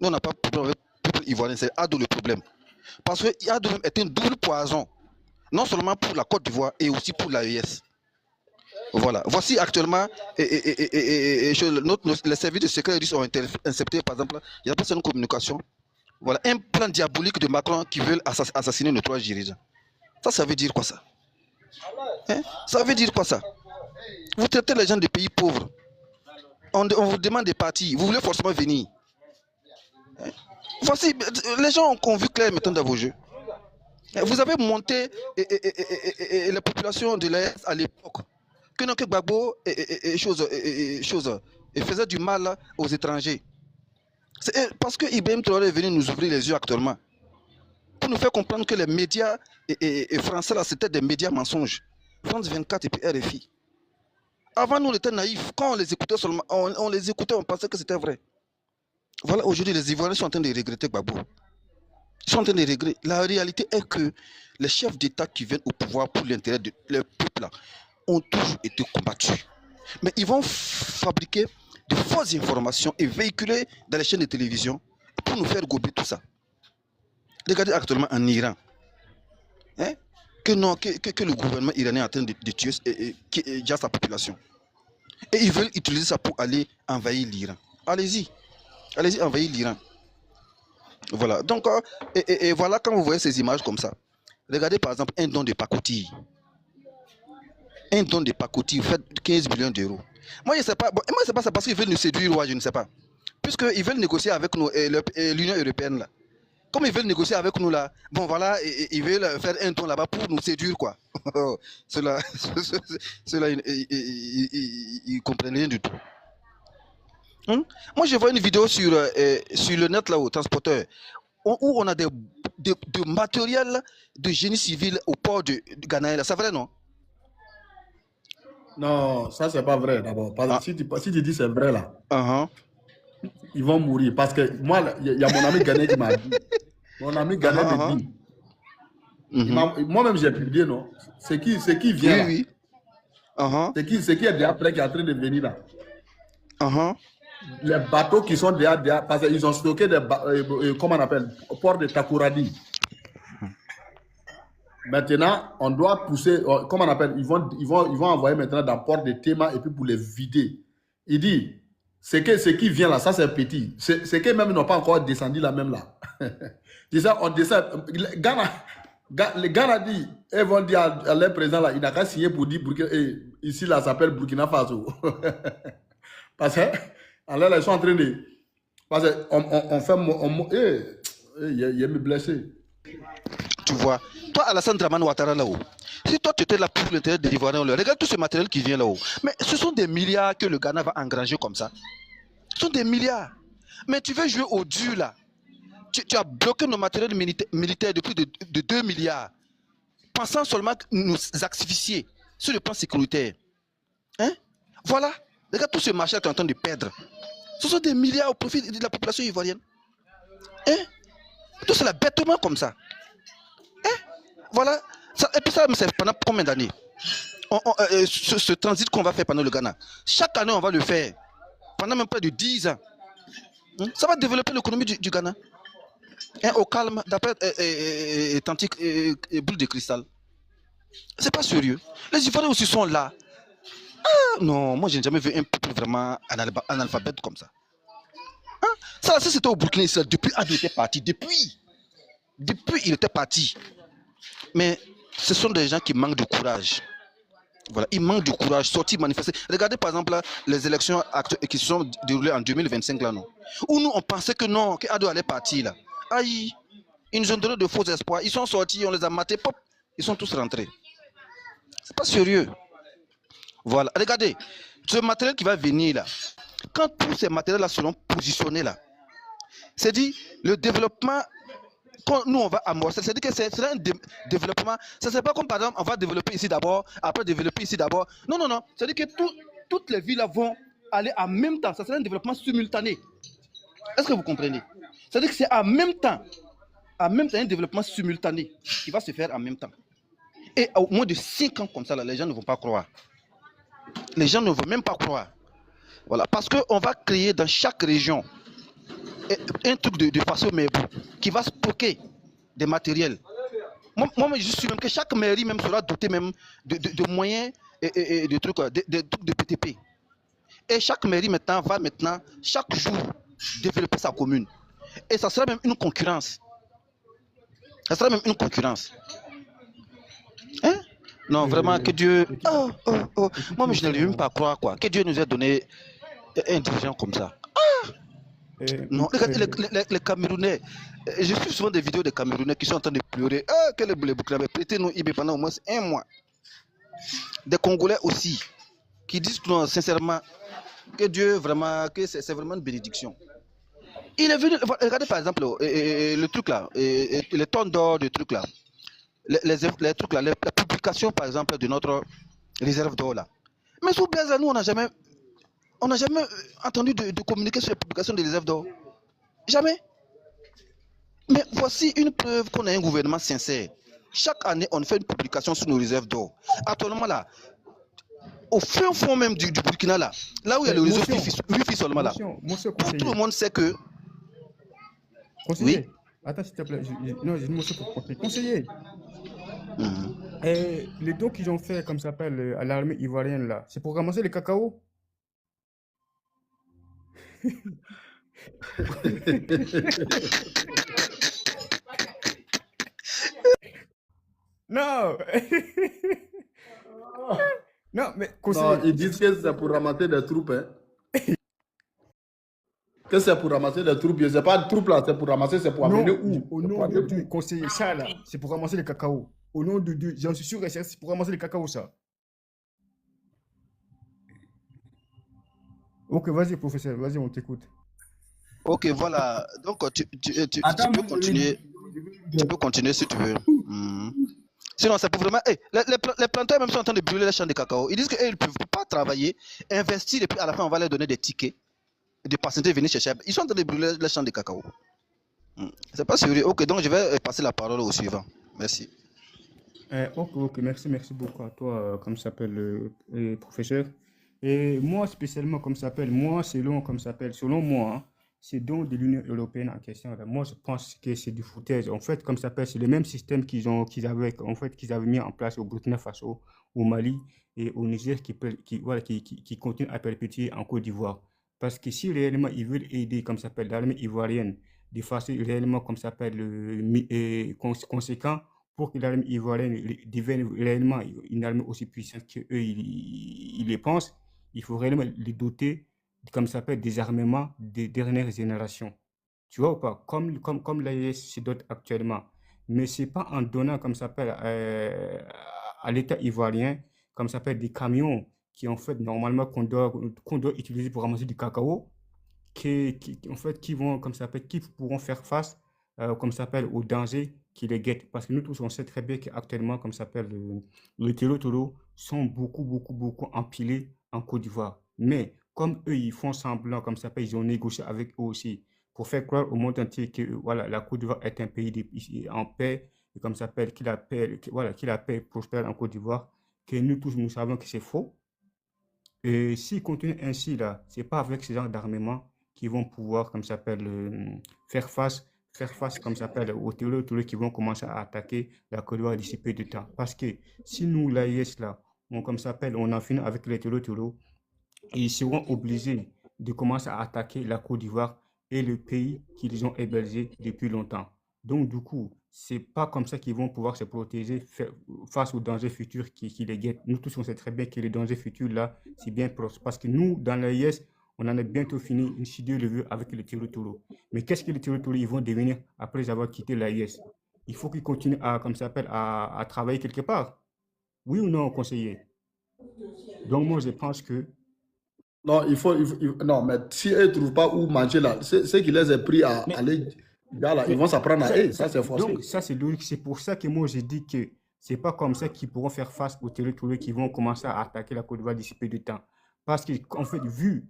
Nous, on n'a pas de problème avec le peuple ivoirien, c'est Adou le problème. Parce que Adou est un double poison, non seulement pour la Côte d'Ivoire et aussi pour l'AES. Voilà. Voici actuellement, les services de sécurité russes ont intercepté, par exemple, il y a pas une communication. Voilà, un plan diabolique de Macron qui veut assassiner nos 3 dirigeants. Ça veut dire quoi ça? Hein? Ça veut dire quoi ça? Vous traitez les gens des pays pauvres. On vous demande des partis, vous voulez forcément venir. Hein? Voici, les gens ont vu clair maintenant dans vos jeux. Vous avez monté la population de l'AES à l'époque. Que non, que Gbagbo faisait du mal aux étrangers. Parce que Ibrahim Traoré est venu nous ouvrir les yeux actuellement. Pour nous faire comprendre que les médias français là, c'était des médias mensonges. France 24 et puis RFI. Avant, nous, on était naïfs. Quand on les écoutait seulement, on les écoutait, on pensait que c'était vrai. Voilà, aujourd'hui, les Ivoiriens sont en train de regretter Gbagbo. Ils sont en train de regretter. La réalité est que les chefs d'État qui viennent au pouvoir pour l'intérêt de leur peuple ont toujours été combattus. Mais ils vont fabriquer de fausses informations et véhiculer dans les chaînes de télévision pour nous faire gober tout ça. Regardez actuellement en Iran. Hein? Que le gouvernement iranien est en train de tuer déjà sa population. Et ils veulent utiliser ça pour aller envahir l'Iran. Allez-y, envahir l'Iran. Voilà, donc, et voilà quand vous voyez ces images comme ça. Regardez par exemple un don de pacotille. Un don de pacotille, vous faites 15 millions d'euros. Moi, je ne sais pas, c'est parce qu'ils veulent nous séduire, je ne sais pas. Puisqu'ils veulent négocier avec nous, l'Union européenne là. Comme ils veulent négocier avec nous là, bon voilà, ils veulent faire un ton là-bas pour nous séduire quoi. Cela, ils comprennent rien du tout. Moi je vois une vidéo sur le net là, au transporteur, où on a de matériel de génie civil au port de Ghana. C'est vrai non? Non, ça c'est pas vrai d'abord. Si tu dis c'est vrai là, ils vont mourir. Parce que moi, il y a mon ami Ghané qui m'a dit. Mon ami Ghané me dit. Moi-même j'ai publié, non? C'est qui vient oui, là. C'est qui est déjà prêt, qui est en train de venir là. Les bateaux qui sont déjà parce qu'ils ont stocké des comment on appelle, au port de Takouradi. Maintenant, on doit pousser, comment on appelle, ils vont envoyer maintenant dans port de Tema et puis pour les vider. Il dit, ce qui vient là, ça c'est petit. C'est que même ils n'ont pas encore descendu là même là. Déjà, on descend. Le Ghana dit, ils vont dire à leur président là, il n'a qu'à signer pour dire ici là, ça s'appelle Burkina Faso. Parce que, alors là, ils sont en train de. Parce qu'on fait. Il me blessé. Tu vois, toi, Alassane Dramane Ouattara là-haut, si toi tu étais là pour l'intérêt des Ivoiriens, regarde tout ce matériel qui vient là-haut. Mais ce sont des milliards que le Ghana va engranger comme ça. Ce sont des milliards. Mais tu veux jouer au dur là. Tu as bloqué nos matériels militaires de plus de 2 milliards, pensant seulement nous asphyxier sur le plan sécuritaire. Hein? Voilà. Regarde tout ce marché que tu es en train de perdre. Ce sont des milliards au profit de la population ivoirienne. Hein? Tout cela bêtement comme ça. Hein? Voilà. Ça, et puis ça, c'est pendant combien d'années? Ce transit qu'on va faire pendant le Ghana, chaque année on va le faire. Pendant même près de 10 ans. Hein? Ça va développer l'économie du Ghana. Hein, au calme, d'après Tantique et boule de cristal. C'est pas sérieux. Les Ivoiriens aussi sont là. Ah, non, moi je n'ai jamais vu un peuple vraiment analphabète comme ça. Hein? Ça c'était au Burkina Faso. Depuis il était parti. Depuis il était parti. Mais ce sont des gens qui manquent de courage. Voilà, ils manquent de courage, sortir manifester. Regardez par exemple là, les élections qui se sont déroulées en 2025 là, non. Où nous on pensait que non, qu'Ado allait partir là. Aïe, ils nous ont donné de faux espoirs. Ils sont sortis, on les a matés, pop, ils sont tous rentrés. C'est pas sérieux. Voilà, regardez, ce matériel qui va venir là, quand tous ces matériels là seront positionnés là, c'est dit le développement. Quand nous on va amorcer, c'est-à-dire que c'est un développement. Ça c'est pas comme par exemple on va développer ici d'abord, après développer ici d'abord. Non, non, non. C'est-à-dire que toutes les villes vont aller en même temps. Ça sera un développement simultané. Est-ce que vous comprenez? C'est-à-dire que c'est en même temps un développement simultané qui va se faire en même temps. Et au moins de 5 ans comme ça, là, les gens ne vont pas croire. Les gens ne vont même pas croire. Voilà, parce qu'on va créer dans chaque région un truc de façon mébou qui va stocker des matériels. Moi, je suis même que chaque mairie même sera dotée même de moyens et de trucs de PTP. Et chaque mairie maintenant va chaque jour développer sa commune. Et ça sera même une concurrence. Ça sera même une concurrence. Hein? Non, vraiment, que Dieu... Oh. Moi, je n'arrive même pas à croire, quoi. Que Dieu nous ait donné un dirigeant comme ça. Non, regardez les Camerounais. Je suis souvent des vidéos des Camerounais qui sont en train de pleurer. Que les Burkinabés, prêtez-nous IB pendant au moins 1 mois. Des Congolais aussi, qui disent non, sincèrement que Dieu vraiment, que c'est vraiment une bénédiction. Il est venu, regardez par exemple le truc là, les tonnes d'or, le truc là, les trucs là, les publications par exemple de notre réserve d'or là. Mais sous Blaise, nous on n'a jamais entendu de communiquer sur les publications des réserves d'or. Jamais. Mais voici une preuve qu'on a un gouvernement sincère. Chaque année, on fait une publication sur nos réserves d'or. Actuellement là, au fin fond même du Burkina là où il y a le réseau Wi-Fi seulement là, tout le monde sait que... Conseiller, oui. Attends s'il te plaît, non, j'ai une motion pour conseiller. Conseiller, les dons qu'ils ont fait, comme ça s'appelle, à l'armée ivoirienne là, c'est pour ramasser le cacao? Non. Non, mais conseiller... Non, ils disent que c'est pour ramasser des troupes. Hein. Que c'est pour ramasser des troupes. C'est pas des troupes là, c'est pour ramasser, c'est pour amener où? Au nom de Dieu, conseiller, ça là, c'est pour ramasser le cacao. Au nom de Dieu, j'en suis sûr et certain, c'est pour ramasser le cacao ça. Ok, vas-y professeur, vas-y, on t'écoute. Ok, voilà. Donc tu peux continuer. Tu peux continuer si tu veux. Sinon, c'est pour vraiment... les planteurs même sont en train de brûler les champs de cacao. Ils disent qu'ils ne peuvent pas travailler, investir, et puis à la fin, on va leur donner des tickets de patienter venir chercher. Ils sont en train de brûler les champs de cacao. C'est pas sérieux. Ok, donc je vais passer la parole au suivant. Merci. Ok, merci beaucoup à toi, comme ça s'appelle, professeur. Et moi, spécialement, comme ça s'appelle, selon moi, hein, ce don de l'Union européenne en question, là, moi, je pense que c'est du foutaise. En fait, comme ça s'appelle, c'est le même système qu'ils avaient mis en place au Burkina Faso, au Mali et au Niger qui continue à perpétuer en Côte d'Ivoire. Parce que si réellement ils veulent aider, comme ça s'appelle, l'armée ivoirienne, de façon réellement, comme ça s'appelle, conséquent, pour que l'armée ivoirienne devienne réellement une armée aussi puissante qu'eux, ils le pensent, il faut réellement les doter, comme ça s'appelle, des armements des dernières générations. Tu vois ou pas? Comme l'AES se dote actuellement. Mais c'est pas en donnant, comme ça s'appelle, à l'État ivoirien, comme ça s'appelle, des camions qui, en fait, normalement, qu'on doit utiliser pour ramasser du cacao, en fait, qui pourront faire face, comme ça s'appelle, aux dangers qui les guettent. Parce que nous tous, on sait très bien qu'actuellement, comme ça s'appelle, les télé-tolo sont beaucoup empilés en Côte d'Ivoire. Mais comme eux, ils font semblant, comme ça s'appelle, ils ont négocié avec eux aussi pour faire croire au monde entier que voilà, la Côte d'Ivoire est un pays en paix, et comme ça s'appelle, que la paix prospère en Côte d'Ivoire, que nous tous, nous savons que c'est faux. Et s'ils continuent ainsi, là, c'est pas avec ce genre d'armement qu'ils vont pouvoir, comme ça s'appelle, faire face, comme ça s'appelle, aux terroristes qui vont commencer à attaquer la Côte d'Ivoire d'ici peu de temps. Parce que si nous, l'AIS, là, comme ça s'appelle, on en finit avec les terroristes, ils seront obligés de commencer à attaquer la Côte d'Ivoire et le pays qu'ils ont hébergé depuis longtemps. Donc, du coup, c'est pas comme ça qu'ils vont pouvoir se protéger face aux dangers futurs qui les guettent. Nous tous, on sait très bien que les dangers futurs, là, c'est bien proche. Parce que nous, dans l'AIS, on en a bientôt fini, si Dieu le veut, avec les territoires. Mais qu'est-ce que les territoires ils vont devenir après avoir quitté l'AIS? Il faut qu'ils continuent comme ça s'appelle, à travailler quelque part. Oui ou non, conseiller? Donc, moi, je pense que non, non, mais si eux ne trouvent pas où manger là, c'est qui les a pris à aller, là, ils vont s'apprendre à eux, ça c'est forcé. Donc, ça c'est logique. C'est pour ça que moi j'ai dit que c'est pas comme ça qu'ils pourront faire face aux territoires qui vont commencer à attaquer la Côte d'Ivoire d'ici peu de temps. Parce qu'en fait, vu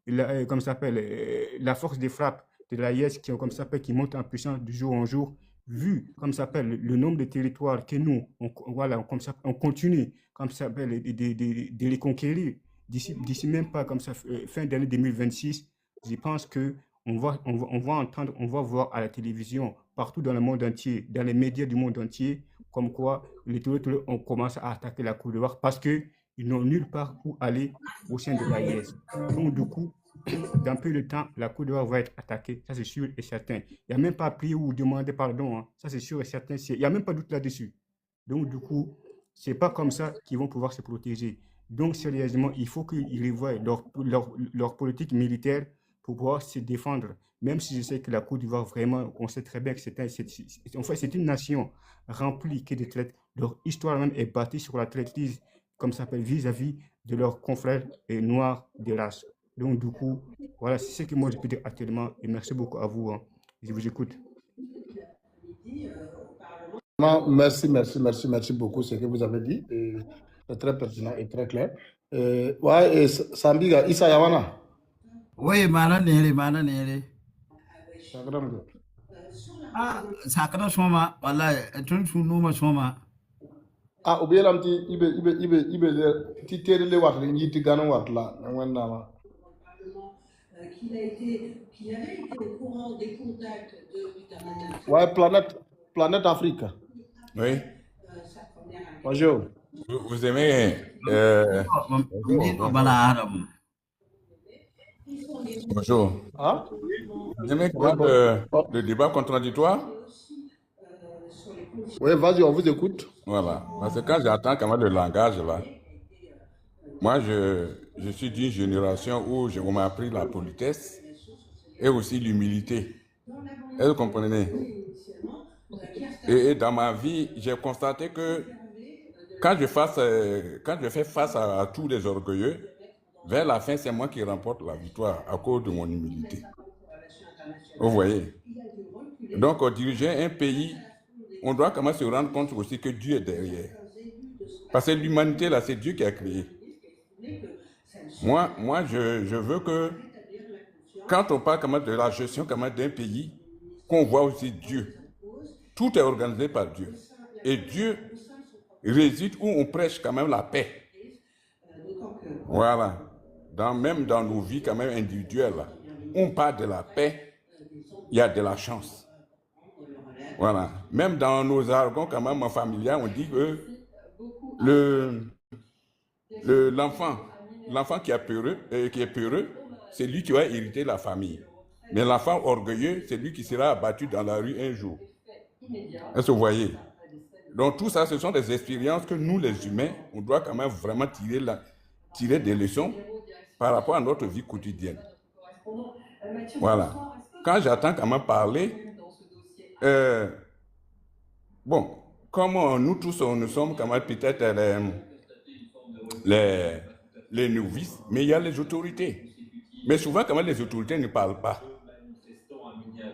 la force des frappes de l'AIS qui monte en puissance de jour en jour, vu le nombre de territoires que nous, on continue de les conquérir d'ici même pas fin d'année 2026, je pense que on va entendre, on va voir à la télévision, partout dans le monde entier, dans les médias du monde entier, comme quoi les terroristes ont commencé à attaquer la Côte d'Ivoire parce qu'ils n'ont nulle part où aller au sein de l'AIS. Donc, du coup, dans peu de temps, la Côte d'Ivoire va être attaquée, ça c'est sûr et certain. Il n'y a même pas à prier ou demander pardon, hein. Ça c'est sûr et certain, il n'y a même pas de doute là-dessus. Donc, du coup, c'est pas comme ça qu'ils vont pouvoir se protéger. Donc, sérieusement, il faut qu'ils revoient leur politique militaire pour pouvoir se défendre. Même si je sais que la Côte d'Ivoire, vraiment, on sait très bien que c'est une nation remplie de traite. Leur histoire même est bâtie sur la traîtrise, comme ça s'appelle, vis-à-vis de leurs confrères noirs de race. Donc, du coup, voilà, c'est ce que moi je peux dire actuellement. Et merci beaucoup à vous. Hein. Je vous écoute. Non, merci beaucoup ce que vous avez dit. C'est très pertinent et très clair. Ouais, et Sambiga, Issa Yawana. Oui, mana nere. Ah, sakana soma, wallahi, tun numa soma. Ah, oubielam ti ibe ti terele wat le yiti ganu wat la ngwana ma. Qu'il avait été au courant des contacts de ouais, Planète Afrique. Oui. Bonjour. Vous aimez bonjour. Hein? Vous aimez le débat contradictoire? Oui, vas-y, on vous écoute. Voilà. Parce que quand j'entends quand même le langage là, moi je suis d'une génération où on m'a appris la politesse et aussi l'humilité. Est-ce que vous comprenez? Et dans ma vie, j'ai constaté que quand je fais face à tous les orgueilleux, vers la fin, c'est moi qui remporte la victoire à cause de mon humilité. Vous voyez? Donc, diriger un pays, on doit quand même se rendre compte aussi que Dieu est derrière. Parce que l'humanité, là, c'est Dieu qui a créé. Moi, je veux que quand on parle quand même de la gestion quand même d'un pays, qu'on voit aussi Dieu. Tout est organisé par Dieu. Et Dieu réside où on prêche quand même la paix. Voilà. Même dans nos vies quand même individuelles. on parle de la paix, il y a de la chance. Voilà. Même dans nos jargons, quand même, en familial, on dit que l'enfant qui est peureux, c'est lui qui va hériter la famille. Mais l'enfant orgueilleux, c'est lui qui sera abattu dans la rue un jour. Est-ce que vous voyez? Donc tout ça, ce sont des expériences que nous, les humains, on doit quand même vraiment tirer des leçons par rapport à notre vie quotidienne. Voilà. Quand j'entends quand même parler, bon, comme nous tous, nous sommes quand même peut-être les novices, mais il y a les autorités. Mais souvent, quand même, les autorités ne parlent pas.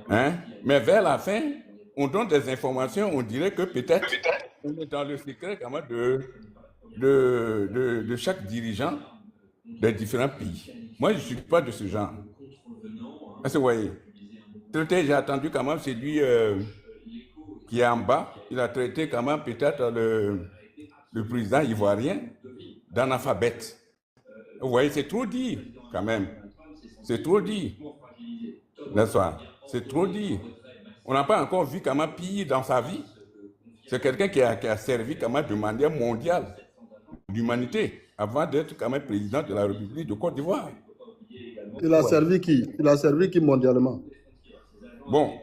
Hein? Mais vers la fin, on donne des informations, on dirait que peut-être on est dans le secret quand même de chaque dirigeant des différents pays. Moi, je ne suis pas de ce genre. Est-ce que vous voyez? J'ai attendu quand même celui qui est en bas, il a traité quand même peut-être le président ivoirien d'analphabète. Vous voyez, c'est trop dit quand même. C'est trop dit. N'est-ce pas? C'est trop dit. On n'a pas encore vu comment pire dans sa vie. C'est quelqu'un qui a servi quand même de manière mondiale l'humanité avant d'être quand même président de la République de Côte d'Ivoire. Il a servi qui? Il a servi qui mondialement? Bon,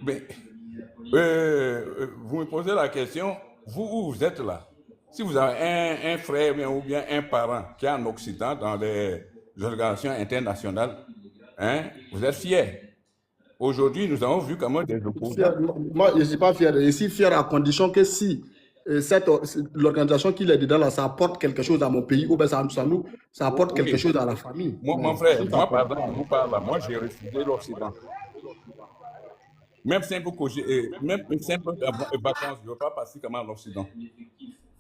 mais, vous me posez la question, vous où vous êtes là? Si vous avez un frère ou bien un parent qui est en Occident dans les organisations internationales, hein, vous êtes fiers. Aujourd'hui, nous avons vu comment des opposants... Moi, je ne suis pas fier. Je suis fier à condition que si l'organisation qu'il est dedans, là, ça apporte quelque chose à mon pays, ou bien ça apporte quelque chose à la famille. Moi, mon frère, moi, pardon, moi, j'ai refusé l'Occident. Même simple vacances, je ne veux pas passer comme à l'Occident.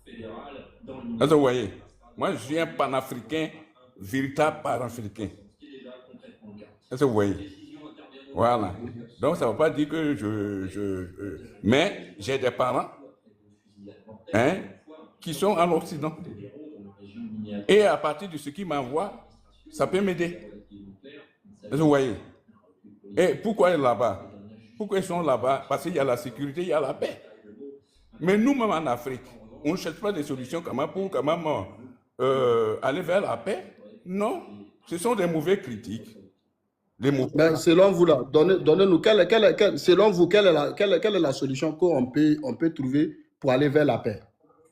Est-ce que vous voyez? Moi, je suis un panafricain, véritable panafricain. Est-ce que vous voyez? Voilà. Donc, ça ne veut pas dire que mais j'ai des parents qui sont en Occident. Et à partir de ce qu'ils m'envoient, ça peut m'aider. Est-ce que vous voyez? Et pourquoi ils sont là-bas? Pourquoi ils sont là-bas? Parce qu'il y a la sécurité, il y a la paix. Mais nous-mêmes en Afrique, on ne cherche pas des solutions pour aller vers la paix. Non, ce sont des mauvais critiques. Ben, selon vous, là, donnez-nous, selon vous, quelle est la solution qu'on peut trouver pour aller vers la paix?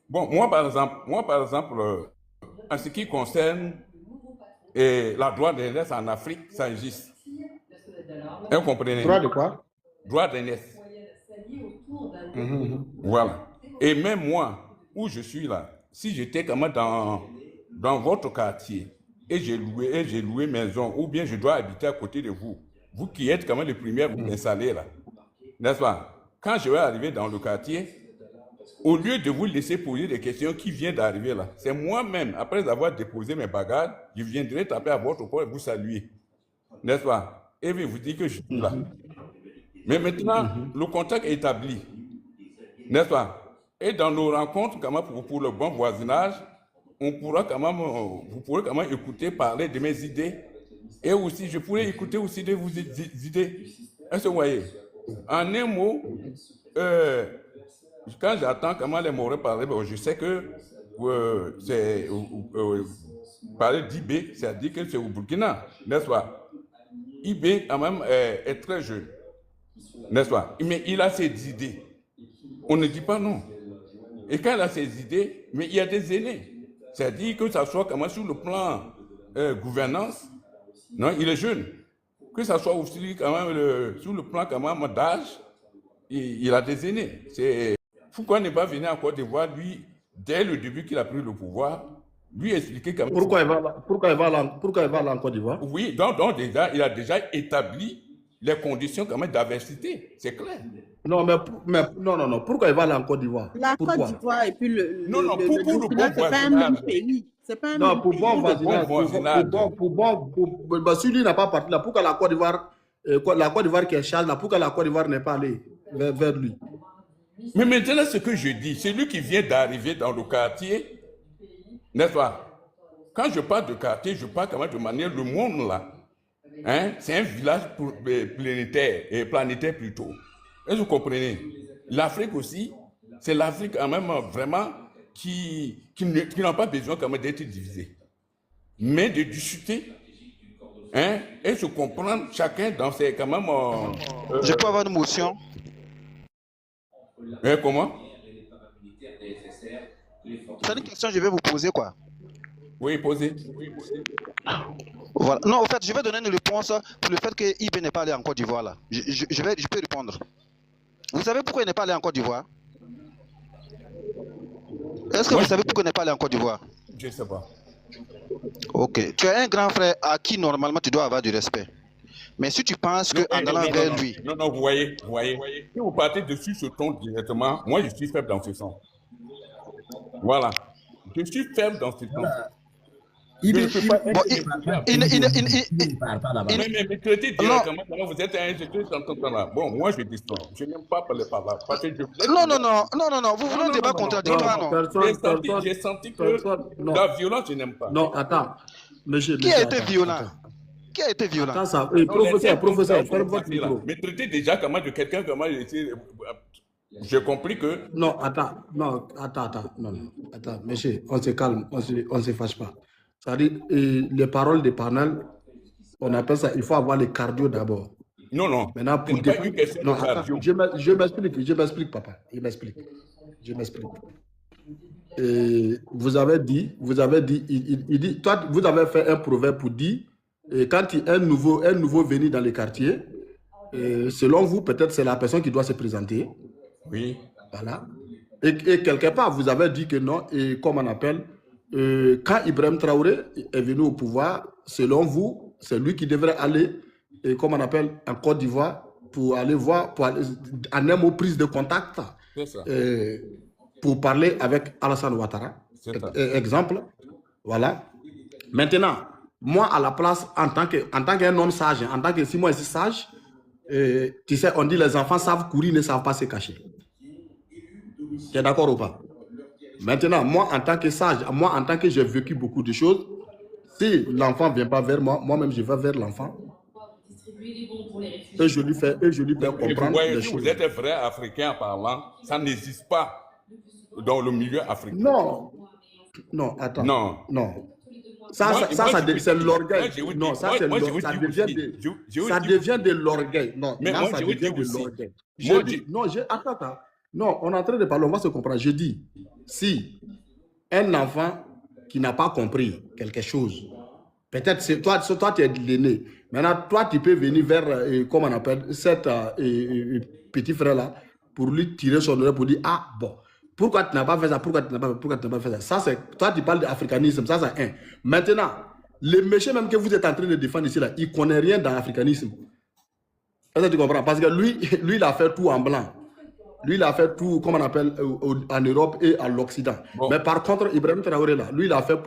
Bon, moi, par exemple, en ce qui concerne la droit d'aînesse en Afrique, ça existe. Vous comprenez? Droit de quoi? Droit d'aînesse. Voilà. Et même moi, où je suis là, si j'étais comme dans votre quartier, et j'ai loué maison, ou bien je dois habiter à côté de vous, vous qui êtes quand même les premiers à vous installer là, n'est-ce pas? Quand je vais arriver dans le quartier, au lieu de vous laisser poser des questions qui viennent d'arriver là, c'est moi-même, après avoir déposé mes bagages, je viendrai taper à votre porte et vous saluer, n'est-ce pas? Et vous dire que je suis là. Mais maintenant, le contact est établi, n'est-ce pas? Et dans nos rencontres, quand même, pour le bon voisinage, vous pourrez quand même écouter parler de mes idées. Et aussi, je pourrais écouter aussi de vos idées. Est-ce que vous voyez? En un mot, quand j'entends comment les Maoris parler, je sais que parler d'IB, c'est-à-dire que c'est au Burkina, n'est-ce pas? IB, quand même, est très jeune, n'est-ce pas? Mais il a ses idées. On ne dit pas non. Et quand il a ses idées, mais il y a des aînés. C'est-à-dire que ça soit comment sur le plan gouvernance, non, il est jeune. Que ça soit aussi quand même sur le plan quand même d'âge, il a des aînés. Pourquoi ne pas venir en Côte d'Ivoire, lui, dès le début qu'il a pris le pouvoir, lui expliquer quand même... Pourquoi il va aller en Côte d'Ivoire? Oui, donc déjà, il a déjà établi les conditions quand même d'adversité, c'est clair. Non, non. Pourquoi il va aller en Côte d'Ivoire? La Côte d'Ivoire et puis le Burkina, c'est pas un même pays. C'est pas un même pour bon voisinage. Si lui n'a pas parti là, pourquoi la Côte d'Ivoire qui est Charles, pourquoi la Côte d'Ivoire n'est pas allée vers lui? Mais maintenant, ce que je dis, c'est lui qui vient d'arriver dans le quartier, n'est-ce pas? Quand je parle de quartier, je parle quand même de manière, le monde là, Hein? C'est un village planétaire plutôt. Est-ce que vous comprenez? L'Afrique aussi, c'est l'Afrique quand même vraiment qui n'a pas besoin quand même d'être divisée, mais de discuter, hein, et se comprendre chacun dans ses quand même. Je peux avoir une motion? Comment? C'est une question que je vais vous poser, quoi. Oui, posez. Voilà. Non, en fait, je vais donner une réponse pour le fait que IB n'est pas allé en Côte d'Ivoire, là. Je peux répondre. Vous savez pourquoi il n'est pas allé en Côte d'Ivoire? Est-ce que vous savez pourquoi il n'est pas allé en Côte d'Ivoire? Je ne sais pas. Ok. Tu as un grand frère à qui, normalement, tu dois avoir du respect. Mais si tu penses qu'en allant vers lui... Non, vous voyez. Si vous partez dessus ce ton directement, moi, je suis faible dans ce sens. Voilà. Je suis faible dans ce sens. Mais traitez directement, vous êtes un... Bon, moi, je dis non. Je n'aime pas parler par là. Parce que Non, vous voulez un débat contradictoire, non? J'ai senti que la violence, je n'aime pas. Non, attends. Qui a été violent? Qui a été violent? Attends ça. Professeur, ferme votre micro. Mais traitez déjà comment de quelqu'un, comment il était... J'ai compris que... Non, attends. Non, monsieur, on se calme, on se fâche pas. C'est-à-dire, les paroles des panels, on appelle ça, il faut avoir le cardio d'abord. Non. Maintenant, pour pas une question de cardio. Je m'explique, papa. Je m'explique. Vous avez dit, il dit, toi, vous avez fait un proverbe pour dire, quand il y a un nouveau venu dans les quartiers, selon vous, peut-être c'est la personne qui doit se présenter. Oui. Voilà. Et quelque part, vous avez dit que non, et comme on appelle, quand Ibrahim Traoré est venu au pouvoir, selon vous, c'est lui qui devrait aller, comme on appelle, en Côte d'Ivoire, pour aller voir, en un mot, prise de contact, pour parler avec Alassane Ouattara. Exemple. Voilà. Maintenant, moi, à la place, en tant qu'un homme sage, en tant que si moi je suis sage, tu sais, on dit les enfants savent courir, ne savent pas se cacher. Tu es d'accord ou pas? Maintenant, moi, en tant que sage, moi, en tant que j'ai vécu beaucoup de choses, si l'enfant ne vient pas vers moi, moi-même, je vais vers l'enfant. Et je lui fais comprendre les choses. Vous êtes un vrai Africain en parlant, ça n'existe pas dans le milieu africain. Non, attends. Non. Ça c'est l'orgueil. Non, ça devient de l'orgueil. Non, mais moi, ça devient de l'orgueil. Attends. Non, on est en train de parler, on va se comprendre. Je dis, si un enfant qui n'a pas compris quelque chose, peut-être c'est toi tu es l'aîné. Maintenant, toi, tu peux venir vers, comment on appelle, cet petit frère-là, pour lui tirer son oreille, pour dire, ah bon, pourquoi tu n'as pas fait ça, pourquoi tu n'as pas fait ça. Ça, c'est, toi, tu parles d'africanisme, ça, c'est un. Maintenant, le monsieur même que vous êtes en train de défendre ici, là, il ne connaît rien dans l'africanisme. Est-ce que tu comprends? Parce que lui, il a fait tout en blanc. Lui, il a fait tout, comme on appelle, en Europe et à l'Occident. Bon. Mais par contre, Ibrahim Traoré, là, lui, il a fait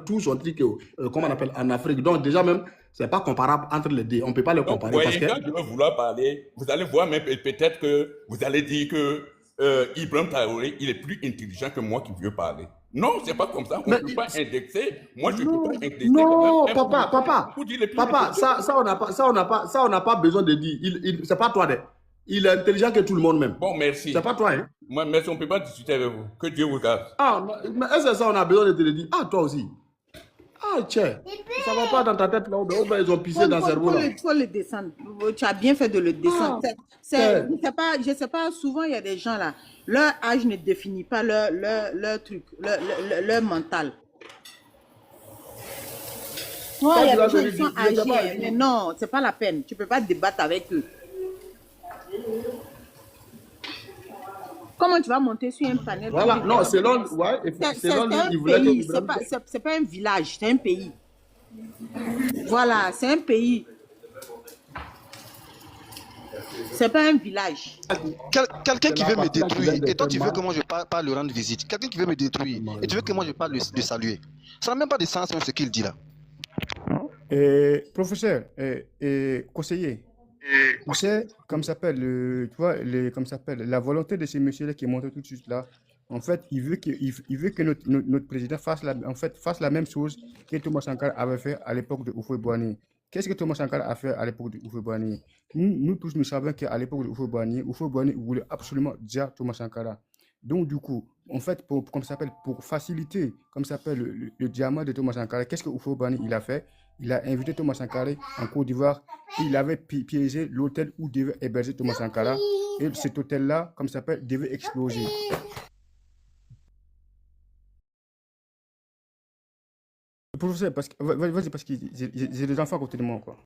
tout son truc, comme on appelle, en Afrique. Donc, déjà même, ce n'est pas comparable entre les deux. On ne peut pas les comparer. Donc, quand je vais vouloir parler, vous allez voir même peut-être que vous allez dire que Ibrahim Traoré, il est plus intelligent que moi qui veux parler. Non, c'est pas comme ça. On ne peut pas indexer. Moi, je ne peux pas indexer. Non, papa, ça, on n'a pas besoin de dire. C'est pas toi, il est intelligent que tout le monde même. Bon, merci. C'est pas toi, hein? Moi, merci, on ne peut pas discuter avec vous. Que Dieu vous garde. Ah, mais est-ce que ça, on a besoin de te le dire? Ah, toi aussi. Ah, tiens. Ça ne va pas dans ta tête, là. Ils ont pissé dans le cerveau, là. Il faut le descendre. Tu as bien fait de le descendre. Je ne sais pas, souvent, il y a des gens, là. Leur âge ne définit pas leur truc, leur mental. Ouais, il y a des gens qui sont âgés, mais non, ce n'est pas la peine. Tu ne peux pas débattre avec eux. Comment tu vas monter sur un panel? Voilà, non, selon lui, il voulait pays, c'est pas un village, c'est un pays. Voilà, c'est un pays. C'est pas un village. Quelqu'un qui veut me détruire, et toi tu veux que moi je parle lui rendre visite. Quelqu'un qui veut me détruire, et tu veux que moi je parle de saluer. Ça n'a même pas de sens, même ce qu'il dit là. Professeur, conseiller. Tu sais, comme s'appelle, la volonté de ces messieurs-là qui est montrée tout de suite là, en fait, il veut que notre président fasse la même chose que Thomas Sankara avait fait à l'époque de Houphouët-Boigny. Qu'est-ce que Thomas Sankara a fait à l'époque de Houphouët-Boigny? Nous tous, nous savons qu'à l'époque de Houphouët-Boigny voulait absolument déjà Thomas Sankara. Donc, du coup, en fait, pour faciliter, comme ça s'appelle, le diamant de Thomas Sankara, qu'est-ce que Houphouët-Boigny il a fait? Il a invité Thomas Sankara en Côte d'Ivoire et il avait piégé l'hôtel où devait héberger Thomas Sankara. Et cet hôtel-là, comme ça s'appelle, devait exploser. Professeur, vas-y, parce que j'ai des enfants à côté de moi, quoi.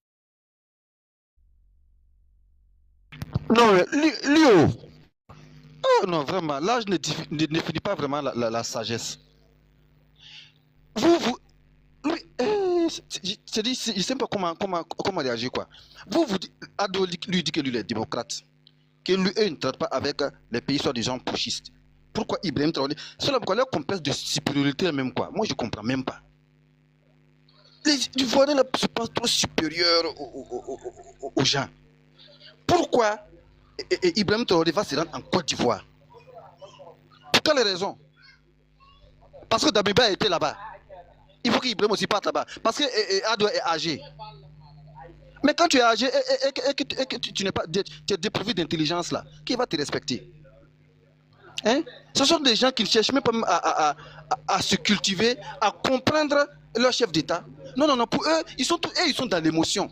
Non, mais Léo, oh non, vraiment, là, je ne définis pas vraiment la sagesse. Lui, je ne sais pas comment réagir, quoi. Ado lui dit que lui est démocrate, que lui, il ne traite pas avec les pays soi-disant pushistes. Pourquoi Ibrahim Traoré? C'est là pourquoi leur complexe de supériorité, même quoi. Moi, je ne comprends même pas. Les Ivoiriens se pensent trop supérieurs aux gens. Pourquoi Ibrahim Traoré va se rendre en Côte d'Ivoire? Pour quelle raison? Parce que Damiba était là-bas. Il faut qu'Ibrahim aussi parte là-bas. Parce que Ado est âgé. Mais quand tu es âgé et que tu n'es pas, tu es dépourvu d'intelligence là, qui va te respecter? Hein? Ce sont des gens qui ne cherchent même pas à se cultiver, à comprendre leur chef d'État. Non, pour eux, ils sont dans l'émotion.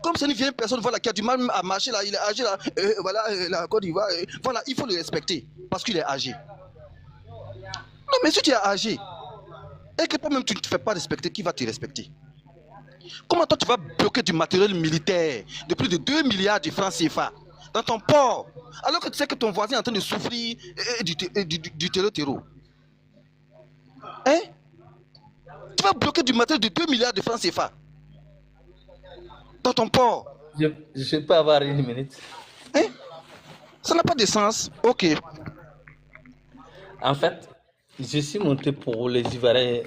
Comme c'est une vieille personne voilà, qui a du mal à marcher, là, il est âgé, là, voilà, la Côte d'Ivoire, voilà, il faut le respecter, parce qu'il est âgé. Non, mais si tu es âgé, et que toi-même tu ne te fais pas respecter, qui va te respecter? Comment toi tu vas bloquer du matériel militaire de plus de 2 milliards de francs CFA dans ton port, alors que tu sais que ton voisin est en train de souffrir du terreau? Hein? Tu vas bloquer du matériel de 2 milliards de francs CFA dans ton port. Je peux avoir une minute. Hein? Ça n'a pas de sens. Ok. En fait, je suis monté pour les Ivoiriens,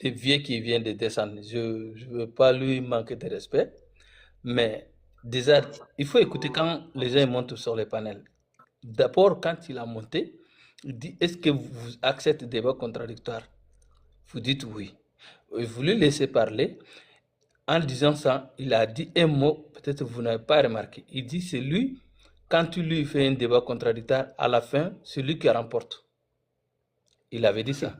les vieux qui viennent de descendre. Je ne veux pas lui manquer de respect, mais déjà, il faut écouter quand les gens montent sur les panels. D'abord, quand il a monté, il dit, est-ce que vous acceptez des débats contradictoires? Vous dites oui. Vous lui laissez parler. En disant ça, il a dit un mot, peut-être vous n'avez pas remarqué. Il dit, c'est lui, quand tu lui fais un débat contradictoire, à la fin, c'est lui qui remporte. Il avait dit ça.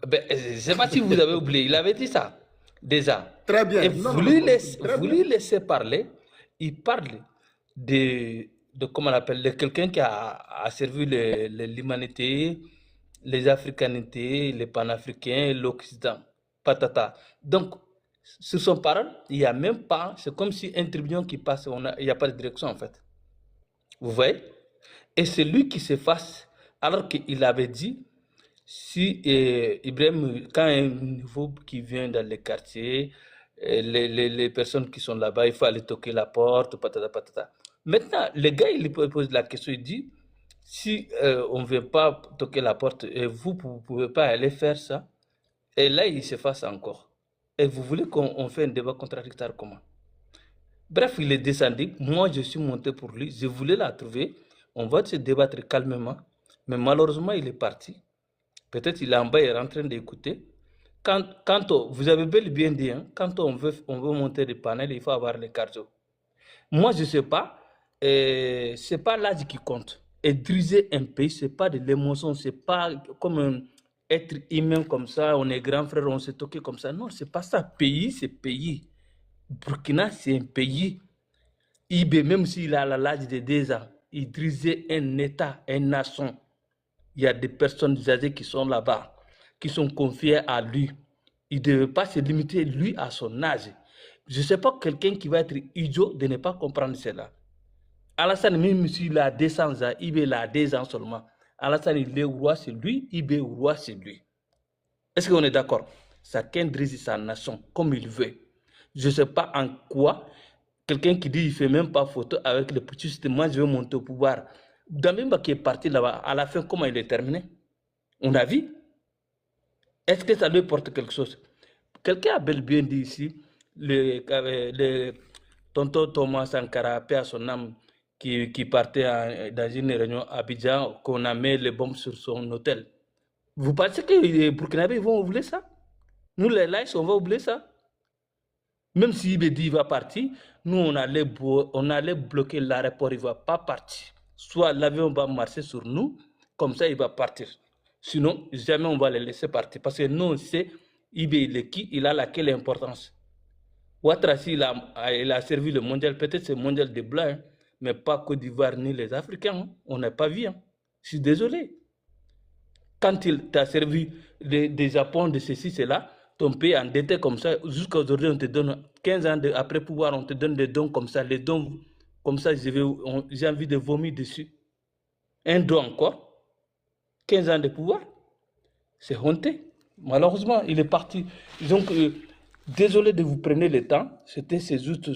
Ben, je ne sais pas si vous avez oublié, il avait dit ça, déjà. Très bien. Et vous lui laissez parler, il parle de comment on appelle, de quelqu'un qui a servi l'humanité, les africanités, les panafricains, l'Occident, patata. Donc, sur son parole, il n'y a même pas, c'est comme si un tribunal qui passe, il n'y a pas de direction en fait. Vous voyez? Et c'est lui qui s'efface, alors qu'il avait dit, si Ibrahim, quand un nouveau qui vient dans les quartiers, les personnes qui sont là-bas, il faut aller toquer la porte, patata, patata. Maintenant, le gars, il pose la question, il dit, si on ne veut pas toquer la porte, et vous ne pouvez pas aller faire ça, et là, il s'efface encore. Et vous voulez qu'on fasse un débat contradictoire comment? Bref, il est descendu. Moi, je suis monté pour lui. Je voulais la trouver. On va se débattre calmement. Mais malheureusement, il est parti. Peut-être il est en bas, il est en train d'écouter. Vous avez bel et bien dit, hein, quand on veut monter des panels, il faut avoir les cardio. Moi, je ne sais pas. Ce n'est pas l'âge qui compte. Et diriger un pays, ce n'est pas de l'émotion. Ce n'est pas comme un être humain comme ça, on est grand frère, on s'est toqué comme ça. Non, c'est pas ça. Pays, c'est pays. Burkina, c'est un pays. IB, même s'il a l'âge de 2 ans, il dirigeait un État, une nation. Il y a des personnes âgées qui sont là-bas, qui sont confiées à lui. Il ne devait pas se limiter, lui, à son âge. Je ne sais pas quelqu'un qui va être idiot de ne pas comprendre cela. Alassane, même s'il a 200 ans, IB a 2 ans seulement. Alassane, il est roi, c'est lui. Ibé, roi, c'est lui. Est-ce qu'on est d'accord? Chacun dirige sa nation comme il veut. Je ne sais pas en quoi quelqu'un qui dit qu'il ne fait même pas photo avec le petit, moi je vais monter au pouvoir. Damiba qui est parti là-bas, à la fin, comment il est terminé? On a vu? Est-ce que ça lui porte quelque chose? Quelqu'un a bel bien dit ici, le tonton Thomas Sankara, paix à son âme, qui partait dans une réunion à Abidjan, qu'on a mis les bombes sur son hôtel. Vous pensez que les Burkinabés vont oublier ça? Nous, les Laïcs, on va oublier ça? Même si Ibé dit il va partir, nous, on allait bloquer l'aéroport, il ne va pas partir. Soit l'avion va marcher sur nous, comme ça, il va partir. Sinon, jamais on va le laisser partir. Parce que nous, on sait, Ibé, il est qui, il a laquelle importance. Ouattara, il a servi le mondial, peut-être c'est le mondial des Blancs, hein, mais pas Côte d'Ivoire ni les Africains. Hein. On n'a pas vu. Hein. Je suis désolé. Quand il t'a servi des Japon, de ceci, cela, ton pays endetté comme ça, jusqu'à aujourd'hui, on te donne 15 ans après pouvoir, on te donne des dons comme ça. Les dons, comme ça, j'ai envie de vomir dessus. Un don encore, 15 ans de pouvoir, c'est honteux. Malheureusement, il est parti. Donc, désolé de vous prendre le temps. C'est juste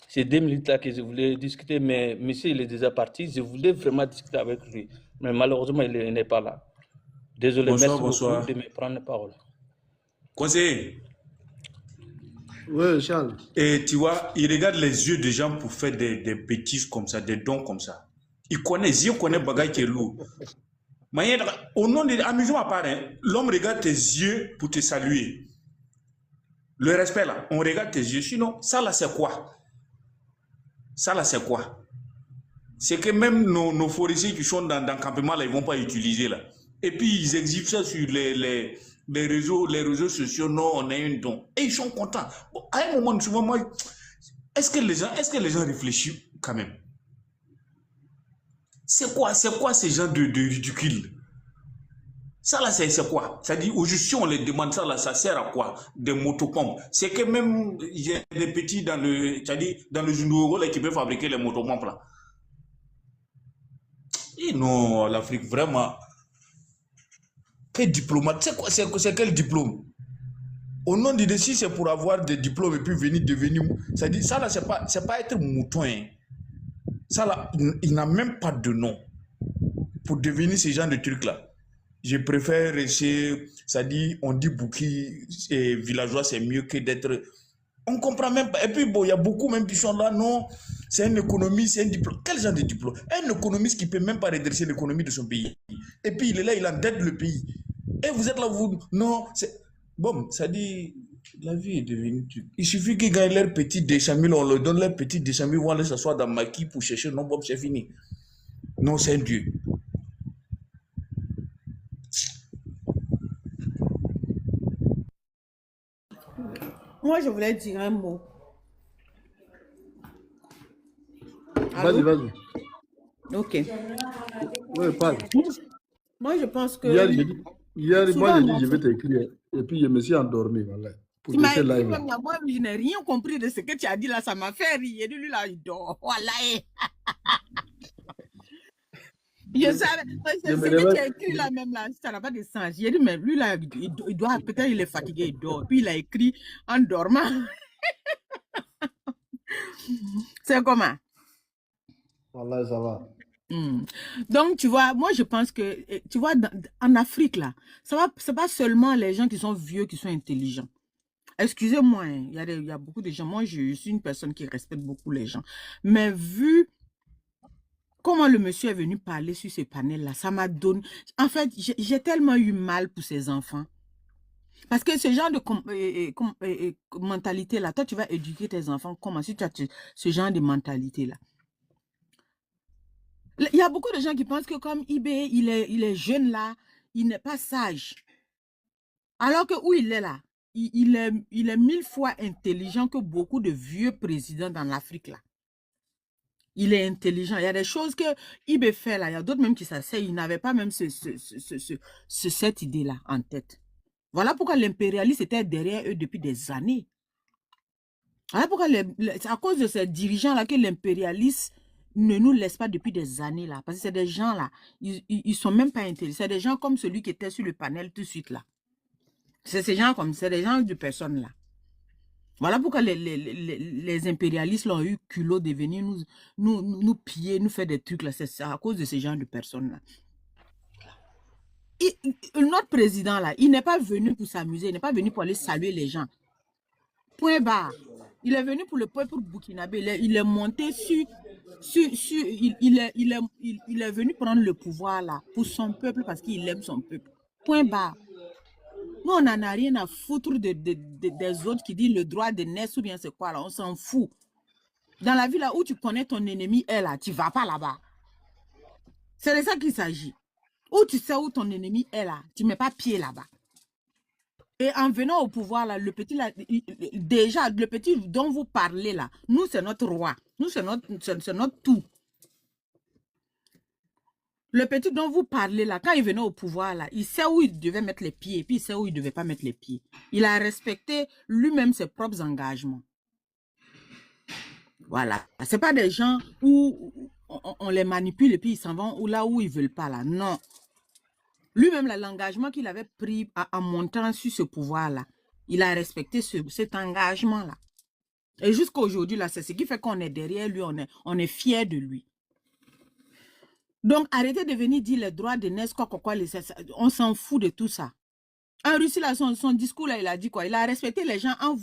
ces 2 minutes-là que je voulais discuter, mais monsieur, il est déjà parti. Je voulais vraiment discuter avec lui. Mais malheureusement, il n'est pas là. Désolé, merci beaucoup de me prendre la parole. Conseiller. Oui, Charles. Et tu vois, il regarde les yeux des gens pour faire des bêtises comme ça, des dons comme ça. Il connaît, Zio connaît Bagay qui est lourd. Au nom de amusement à part, hein, l'homme regarde tes yeux pour te saluer. Le respect là, on regarde tes yeux. Sinon, ça là c'est quoi? Ça là c'est quoi? C'est que même nos forestiers qui sont dans le campement là, ils ne vont pas utiliser là. Et puis ils exhibent ça sur les réseaux sociaux. Non, on a un don. Et ils sont contents. Bon, à un moment, souvent, moi, est-ce que les gens réfléchissent quand même? C'est quoi ces gens de ridicule? Ça là, c'est quoi? C'est-à-dire, aujourd'hui, si on les demande ça là, ça sert à quoi? Des motopompes. C'est que même, il y a des petits dans le Zundouro là qui peuvent fabriquer les motopompes là. Et non, l'Afrique, vraiment. Quel diplomate? C'est quel diplôme? Au nom de si c'est pour avoir des diplômes et puis devenir. C'est-à-dire, ça là, c'est pas être mouton. Hein. Ça là, il n'a même pas de nom pour devenir ce genre de trucs là. Je préfère rester, ça dit, on dit bouki et villageois, c'est mieux que d'être. On comprend même pas. Et puis bon, il y a beaucoup même qui sont là, non, c'est un économiste, c'est un diplôme. Quel genre de diplôme? Un économiste qui peut même pas redresser l'économie de son pays. Et puis il est là, il endette le pays. Et vous êtes là, vous. Non, c'est. Bon, ça dit, la vie est devenue. Il suffit qu'ils gagnent leur petit déchamil, on leur donne leur petit déchamil, vont aller s'asseoir dans maquis pour chercher. Non, Bob, c'est fini. Non, c'est un Dieu. Moi, je voulais dire un mot. Vas-y, vas-y. Ok. Oui, parle. Moi, je pense que... Hier moi, j'ai dit, je vais t'écrire. Et puis, je me suis endormi. Voilà, pour moi, live. je n'ai rien compris de ce que tu as dit là. Ça m'a fait rire. Lui, là, il dort. Voilà. Je savais. C'est ce que tu as écrit là, même là. Ça n'a pas de sens. J'ai dit, mais lui, là, il doit... Peut-être il est fatigué, il dort. Puis, il a écrit en dormant. C'est comment? Voilà, ça va. Donc, tu vois, moi, je pense que, tu vois, en Afrique, là, c'est pas seulement les gens qui sont vieux qui sont intelligents. Excusez-moi, hein, il y a beaucoup de gens. Moi, je suis une personne qui respecte beaucoup les gens. Mais vu comment le monsieur est venu parler sur ces panels-là, ça m'a donné... En fait, j'ai tellement eu mal pour ces enfants. Parce que ce genre de mentalité-là, toi, tu vas éduquer tes enfants comment si tu as ce genre de mentalité-là. Il y a beaucoup de gens qui pensent que comme Ibé, il est jeune là, il n'est pas sage. Alors que où il est là, il est 1000 fois intelligent que beaucoup de vieux présidents dans l'Afrique là. Il est intelligent. Il y a des choses que Ibé fait là. Il y a d'autres même qui s'asseyent. Ils n'avaient pas même cette idée-là en tête. Voilà pourquoi l'impérialisme était derrière eux depuis des années. Voilà pourquoi c'est à cause de ces dirigeants-là que l'impérialisme ne nous laisse pas depuis des années là. Parce que c'est des gens là, ils sont même pas intelligents. C'est des gens comme celui qui était sur le panel tout de suite là. C'est ces gens comme, c'est des gens de personnes là. Voilà pourquoi les impérialistes l'ont eu culot de venir nous piller, nous faire des trucs là. C'est à cause de ces gens de personnes là. Notre président là, il n'est pas venu pour s'amuser, il n'est pas venu pour aller saluer les gens. Point barre. Il est venu pour le peuple burkinabé. Il est monté sur il est venu prendre le pouvoir là pour son peuple parce qu'il aime son peuple. Point barre. Nous, on n'en a rien à foutre des autres qui disent le droit de naissance ou bien c'est quoi là, on s'en fout. Dans la vie là où tu connais ton ennemi est là, tu ne vas pas là-bas. C'est de ça qu'il s'agit. Où tu sais où ton ennemi est là, tu ne mets pas pied là-bas. Et en venant au pouvoir là, le petit là, déjà, le petit dont vous parlez là, nous c'est notre roi. Nous c'est notre tout. Le petit dont vous parlez là, quand il venait au pouvoir là, il sait où il devait mettre les pieds et puis il sait où il ne devait pas mettre les pieds. Il a respecté lui-même ses propres engagements. Voilà. Ce n'est pas des gens où on les manipule et puis ils s'en vont là où ils ne veulent pas là. Non. Lui-même, l'engagement qu'il avait pris en montant sur ce pouvoir-là, il a respecté cet engagement-là. Et jusqu'à aujourd'hui, là, c'est ce qui fait qu'on est derrière lui, on est fiers de lui. Donc, arrêtez de venir dire les droits de naissance, quoi, on s'en fout de tout ça. En Russie, là, son discours, là, il a dit quoi? Il a respecté les gens en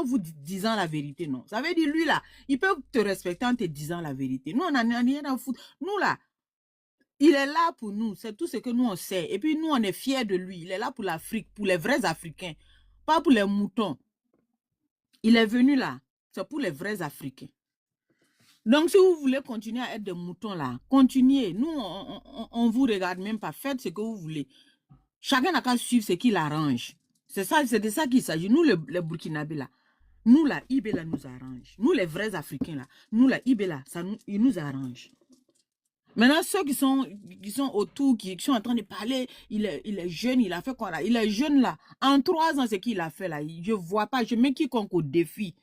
vous disant la vérité, non? Ça veut dire, lui, là, il peut te respecter en te disant la vérité. Nous, on n'en a rien à foutre. Nous, là, il est là pour nous. C'est tout ce que nous, on sait. Et puis, nous, on est fiers de lui. Il est là pour l'Afrique, pour les vrais Africains, pas pour les moutons. Il est venu là. C'est pour les vrais Africains. Donc, si vous voulez continuer à être des moutons là, continuez. Nous, on vous regarde même pas. Faites ce que vous voulez. Chacun n'a qu'à suivre ce qu'il arrange. C'est de ça qu'il s'agit. Nous, les Burkinabés là, nous, là, IB là, nous arrange. Nous, les vrais Africains là, nous, là, IB là, il nous arrange. Maintenant, ceux qui sont autour, qui sont en train de parler, il est jeune, il a fait quoi là? Il est jeune là. En 3 ans, ce qu'il a fait là, je ne vois pas, je mets quiconque au défi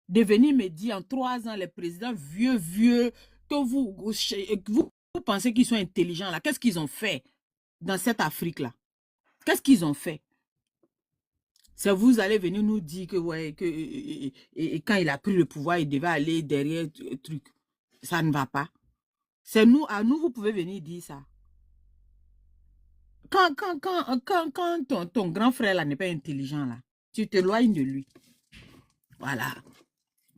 de venir me dire en 3 ans, les présidents vieux, que vous pensez qu'ils sont intelligents là. Qu'est-ce qu'ils ont fait dans cette Afrique-là? Qu'est-ce qu'ils ont fait? C'est vous allez venir nous dire que, ouais, et quand il a pris le pouvoir, il devait aller derrière le truc. Ça ne va pas. C'est nous, à nous, vous pouvez venir dire ça. Quand ton grand frère là n'est pas intelligent là, tu t'éloignes de lui. Voilà.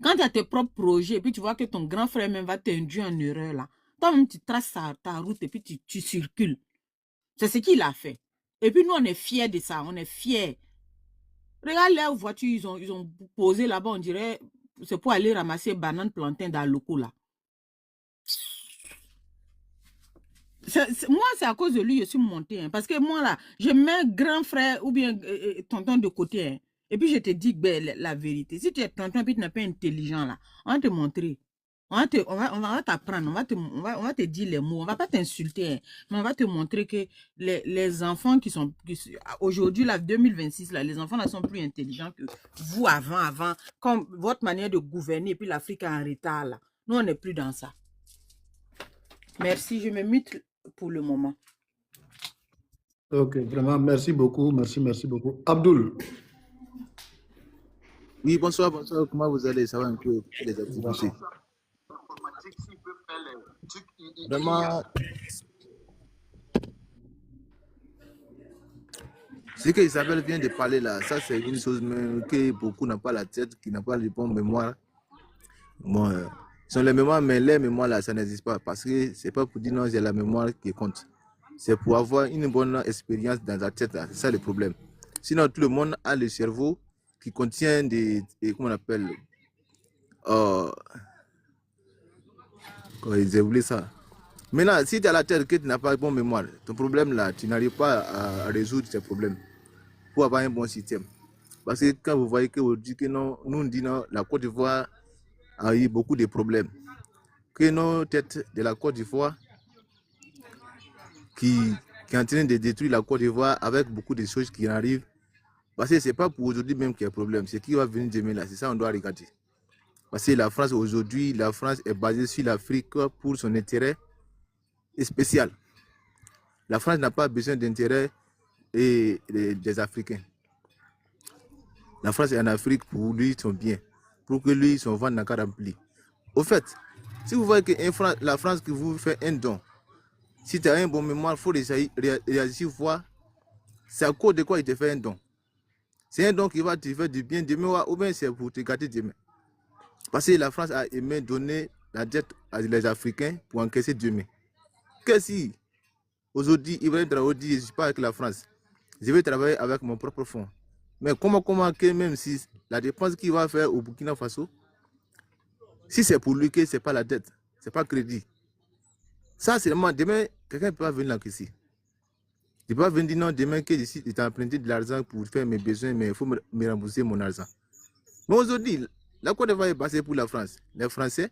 Quand tu as tes propres projets, et puis tu vois que ton grand frère même va t'induire en erreur là, toi-même tu traces ta route et puis tu circules. C'est ce qu'il a fait. Et puis nous, on est fiers de ça, on est fiers. Regarde leurs voitures, ils ont posé là-bas, on dirait, c'est pour aller ramasser bananes plantains dans le locaux là. Moi, c'est à cause de lui que je suis montée. Hein, parce que moi, là, je mets grand frère ou bien tonton de côté. Hein, et puis, je te dis la vérité. Si tu es tonton et puis tu n'es pas intelligent, là, on va te montrer. On va t'apprendre. On va te dire les mots. On ne va pas t'insulter. Hein, mais on va te montrer que les enfants qui sont... Aujourd'hui, là, 2026, là, les enfants ne sont plus intelligents que vous avant. Comme votre manière de gouverner et puis l'Afrique est en retard, là. Nous, on n'est plus dans ça. Merci. Je me mute pour le moment. Ok, vraiment, merci beaucoup. Merci beaucoup. Abdul. Oui, bonsoir. Comment vous allez? Ça va un peu les activités? Vraiment, ce que Isabelle vient de parler là, ça c'est une chose même que beaucoup n'ont pas la tête, qui n'ont pas les bonnes mémoires. Bon, sont les mémoires, mais les mémoires là, ça n'existe pas parce que c'est pas pour dire non, c'est la mémoire qui compte. C'est pour avoir une bonne expérience dans la tête là, c'est ça le problème. Sinon, tout le monde a le cerveau qui contient des comment on appelle, j'ai oublié ça. Maintenant, si tu as la tête que tu n'as pas de bonne mémoire, ton problème là, tu n'arrives pas à résoudre ces problèmes pour avoir un bon système. Parce que quand vous voyez qu'aujourd'hui, que non, nous on dit non, la Côte d'Ivoire a eu beaucoup de problèmes. Que nos têtes de la Côte d'Ivoire qui est en train de détruire la Côte d'Ivoire avec beaucoup de choses qui arrivent. Parce que ce n'est pas pour aujourd'hui même qu'il y a un problème, c'est qui va venir demain là, c'est ça qu'on doit regarder. Parce que la France aujourd'hui, la France est basée sur l'Afrique pour son intérêt spécial. La France n'a pas besoin d'intérêt des Africains. La France est en Afrique pour lui son bien, pour que lui son ventre n'a qu'à remplir. Au fait, si vous voyez que la France qui vous fait un don, si tu as un bon mémoire, il faut réagir, voir c'est à cause de quoi il te fait un don. C'est un don qui va te faire du bien demain ou bien c'est pour te gâter demain. Parce que la France a aimé donner la dette à les Africains pour encaisser demain. Que si aujourd'hui, Ibrahim Traoré dit, je ne suis pas avec la France, je vais travailler avec mon propre fonds. Mais comment que même si la dépense qu'il va faire au Burkina Faso, si c'est pour lui que ce n'est pas la dette, ce n'est pas crédit. Ça, c'est vraiment, demain, quelqu'un peut pas venir là ici. Il peut pas venir dire non, demain que ici, il t'a emprunté de l'argent pour faire mes besoins, mais il faut me rembourser mon argent. Mais aujourd'hui, la Côte d'Ivoire est passée pour la France. Les Français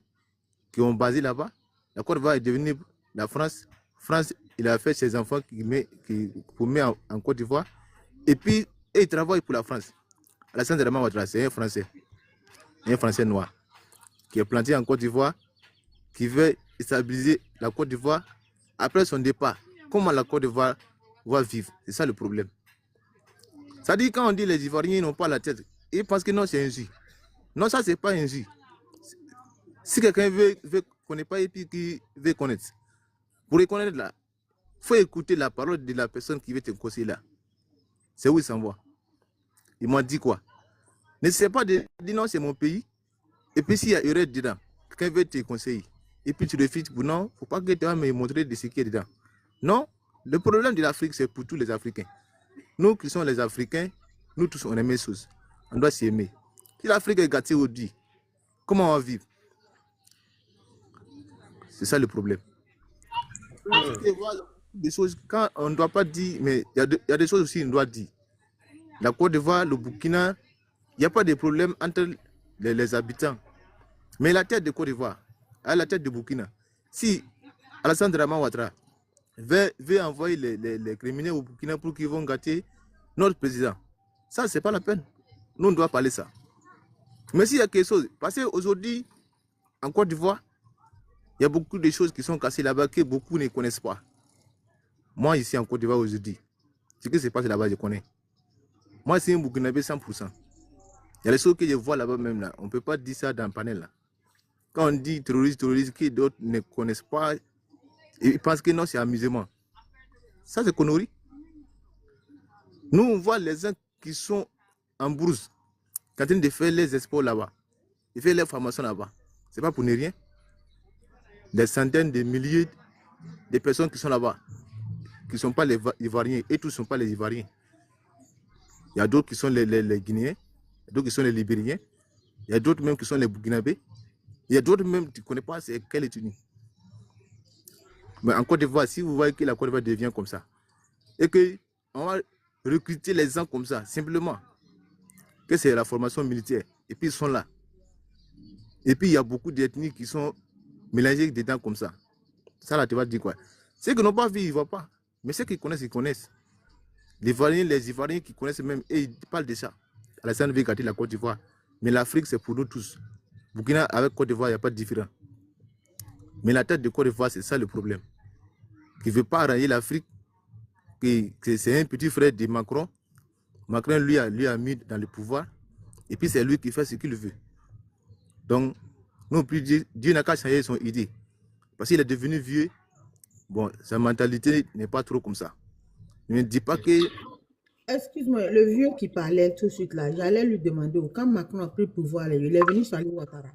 qui ont basé là-bas, la Côte d'Ivoire est devenue la France. France, il a fait ses enfants pour mettre en Côte d'Ivoire. Et puis, il travaille pour la France. Alassane Dramane Ouattara, c'est un Français noir, qui est planté en Côte d'Ivoire, qui veut stabiliser la Côte d'Ivoire. Après son départ, comment la Côte d'Ivoire va vivre? C'est ça le problème. Ça dit quand on dit les Ivoiriens n'ont pas la tête, ils pensent que non, c'est injuste. Non, ça, c'est pas injuste. Si quelqu'un veut connaître pas et puis qui veut connaître, pour reconnaître là, il faut écouter la parole de la personne qui veut te conseiller là. C'est où il s'envoie. Il m'a dit quoi? N'essaie pas de dire non, c'est mon pays. Et puis s'il y a erreur dedans, quelqu'un veut te conseiller. Et puis tu refuses pour non, il ne faut pas que tu vas me montrer de ce qui est dedans. Non, le problème de l'Afrique, c'est pour tous les Africains. Nous qui sommes les Africains, nous tous, on aime les choses. On doit s'aimer. Si l'Afrique est gâtée aujourd'hui, comment on va vivre? C'est ça le problème. Des choses, quand on ne doit pas dire, mais il y a des choses aussi qu'on doit dire. La Côte d'Ivoire, le Burkina, il n'y a pas de problème entre les habitants. Mais la tête de Côte d'Ivoire, la tête de Burkina, si Alassane Dramane Ouattara veut envoyer les criminels au Burkina pour qu'ils vont gâter notre président, ça, c'est pas la peine. Nous, on doit parler ça. Mais s'il y a quelque chose, parce qu'aujourd'hui, en Côte d'Ivoire, il y a beaucoup de choses qui sont cassées là-bas que beaucoup ne connaissent pas. Moi, ici en Côte d'Ivoire aujourd'hui, ce qui se passe là-bas, je connais. Moi, c'est un Burkinabé 100%. Il y a les choses que je vois là-bas même là. On ne peut pas dire ça dans le panel là. Quand on dit terroriste, que d'autres ne connaissent pas, ils pensent que non, c'est amusement. Ça, c'est connerie. Nous, on voit les gens qui sont en bourse, en train de faire les exports là-bas. Ils font les formations là-bas. Ce n'est pas pour ne rien. Des centaines de milliers de personnes qui sont là-bas, qui ne sont pas les Ivoiriens, et tous ne sont pas les Ivoiriens. Il y a d'autres qui sont les Guinéens, il y a d'autres qui sont les Libériens, il y a d'autres même qui sont les Burkinabés, il y a d'autres même qui ne connaissent pas c'est quelle ethnie. Mais en Côte d'Ivoire, si vous voyez que la Côte d'Ivoire devient comme ça, et qu'on va recruter les gens comme ça, simplement, que c'est la formation militaire, et puis ils sont là. Et puis il y a beaucoup d'ethnies qui sont mélangées dedans comme ça. Ça là, tu vas dire quoi? Ceux qui n'ont pas vu, ils ne voient pas. Mais ceux qui connaissent, ils connaissent. Les Ivoiriens qui connaissent même, et ils parlent de ça. Alassane veut gâter la Côte d'Ivoire. Mais l'Afrique, c'est pour nous tous. Burkina avec Côte d'Ivoire, il n'y a pas de différence. Mais la tête de Côte d'Ivoire, c'est ça le problème. Qui ne veut pas railler l'Afrique, que c'est un petit frère de Macron. Macron lui a mis dans le pouvoir. Et puis c'est lui qui fait ce qu'il veut. Donc, non plus, Dieu n'a qu'à changer son idée. Parce qu'il est devenu vieux. Bon, sa mentalité n'est pas trop comme ça. Ne dis pas que... Excuse-moi, le vieux qui parlait tout de suite là, j'allais lui demander, quand Macron a pris le pouvoir, il est venu saluer Ouattara.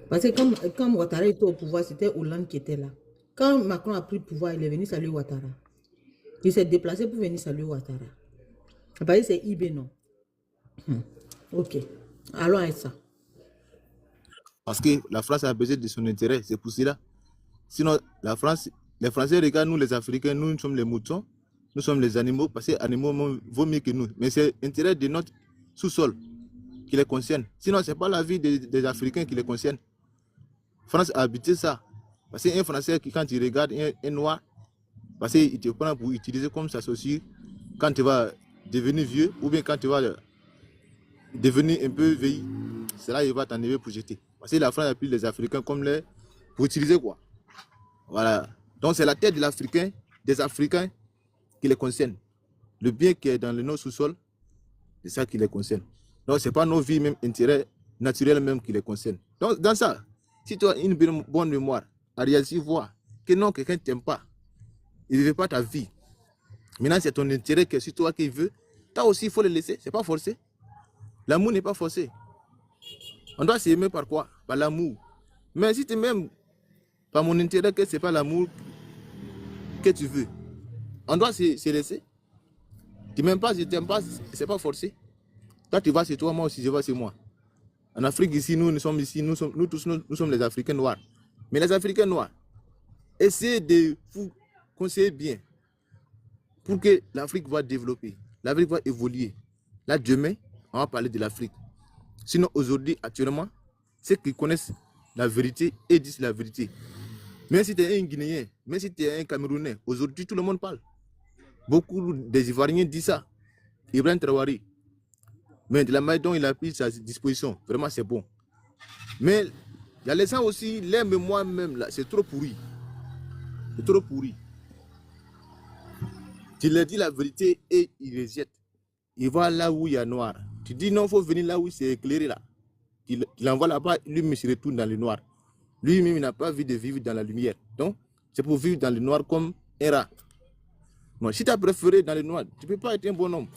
Parce que quand Ouattara était au pouvoir, c'était Hollande qui était là. Quand Macron a pris le pouvoir, il est venu saluer Ouattara. Il s'est déplacé pour venir saluer Ouattara. Parce que c'est IB, non? Ok, allons avec ça. Parce que la France a besoin de son intérêt, c'est pour cela. Sinon, la France, les Français regardent nous les Africains, nous sommes les moutons, nous sommes les animaux, parce que les animaux vaut mieux que nous. Mais c'est l'intérêt de notre sous-sol qui les concerne. Sinon, ce n'est pas la vie des Africains qui les concerne. La France a habité ça. Parce qu'un Français, quand il regarde un noir, parce qu'il te prend pour utiliser comme sa chaussure, quand tu vas devenir vieux, ou bien quand tu vas devenir un peu vieilli, c'est là qu'il va t'enlever pour jeter. Parce que la France a pris les Africains comme les... pour utiliser quoi. Voilà. Donc c'est la tête de l'Africain, des Africains qui les concerne. Le bien qui est dans le sous-sol, c'est ça qui les concerne. Donc ce n'est pas nos vies, même intérêts naturels même qui les concernent. Donc dans ça, si tu as une bonne mémoire, à réagir, voir que non, quelqu'un ne t'aime pas, il ne veut pas ta vie. Maintenant c'est ton intérêt que c'est toi qui veux, toi aussi il faut le laisser, ce n'est pas forcé. L'amour n'est pas forcé. On doit s'aimer par quoi? Par l'amour. Mais si tu m'aimes par mon intérêt, que ce n'est pas l'amour que tu veux, On doit se laisser. Tu m'aimes pas, je t'aime pas, c'est pas forcé. Toi, tu vas chez toi, moi aussi, je vais chez moi. En Afrique, ici, nous sommes les Africains noirs. Mais les Africains noirs, essayez de vous conseiller bien pour que l'Afrique va développer, l'Afrique va évoluer. Là, demain, on va parler de l'Afrique. Sinon, aujourd'hui, actuellement, ceux qui connaissent la vérité et disent la vérité. Même si tu es un Guinéen, même si tu es un Camerounais, aujourd'hui, tout le monde parle. Beaucoup des Ivoiriens disent ça. Ibrahim Traoré. Mais de la manière dont il a pris sa disposition, vraiment, c'est bon. Mais il y a les gens aussi, les moi-même, là, c'est trop pourri. C'est trop pourri. Tu leur dis la vérité et ils rejettent. Il va là où il y a noir. Tu dis non, il faut venir là où c'est éclairé là. Il envoie là-bas, lui-même se retourne dans le noir. Lui-même, il n'a pas envie de vivre dans la lumière. Donc, c'est pour vivre dans le noir comme un rat. Non, si tu as préféré dans le noir, tu ne peux pas être un bon homme.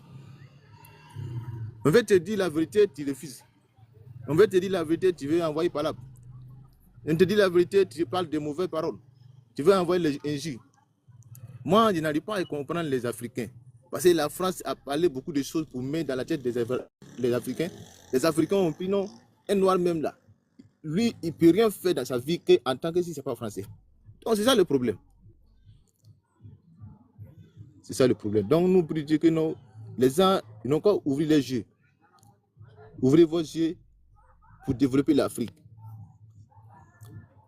On veut te dire la vérité, tu refuses. On veut te dire la vérité, tu veux envoyer par là. On te dit la vérité, tu parles de mauvaises paroles. Tu veux envoyer les injures. Moi, je n'arrive pas à comprendre les Africains. Parce que la France a parlé beaucoup de choses pour mettre dans la tête des Africains. Les Africains ont pris non, un noir même là. Lui, il ne peut rien faire dans sa vie en tant que si ce n'est pas français. Donc, c'est ça le problème. C'est ça le problème. Donc, nous prédisons que non, les gens, ils n'ont qu'à ouvrir les yeux. Ouvrez vos yeux pour développer l'Afrique.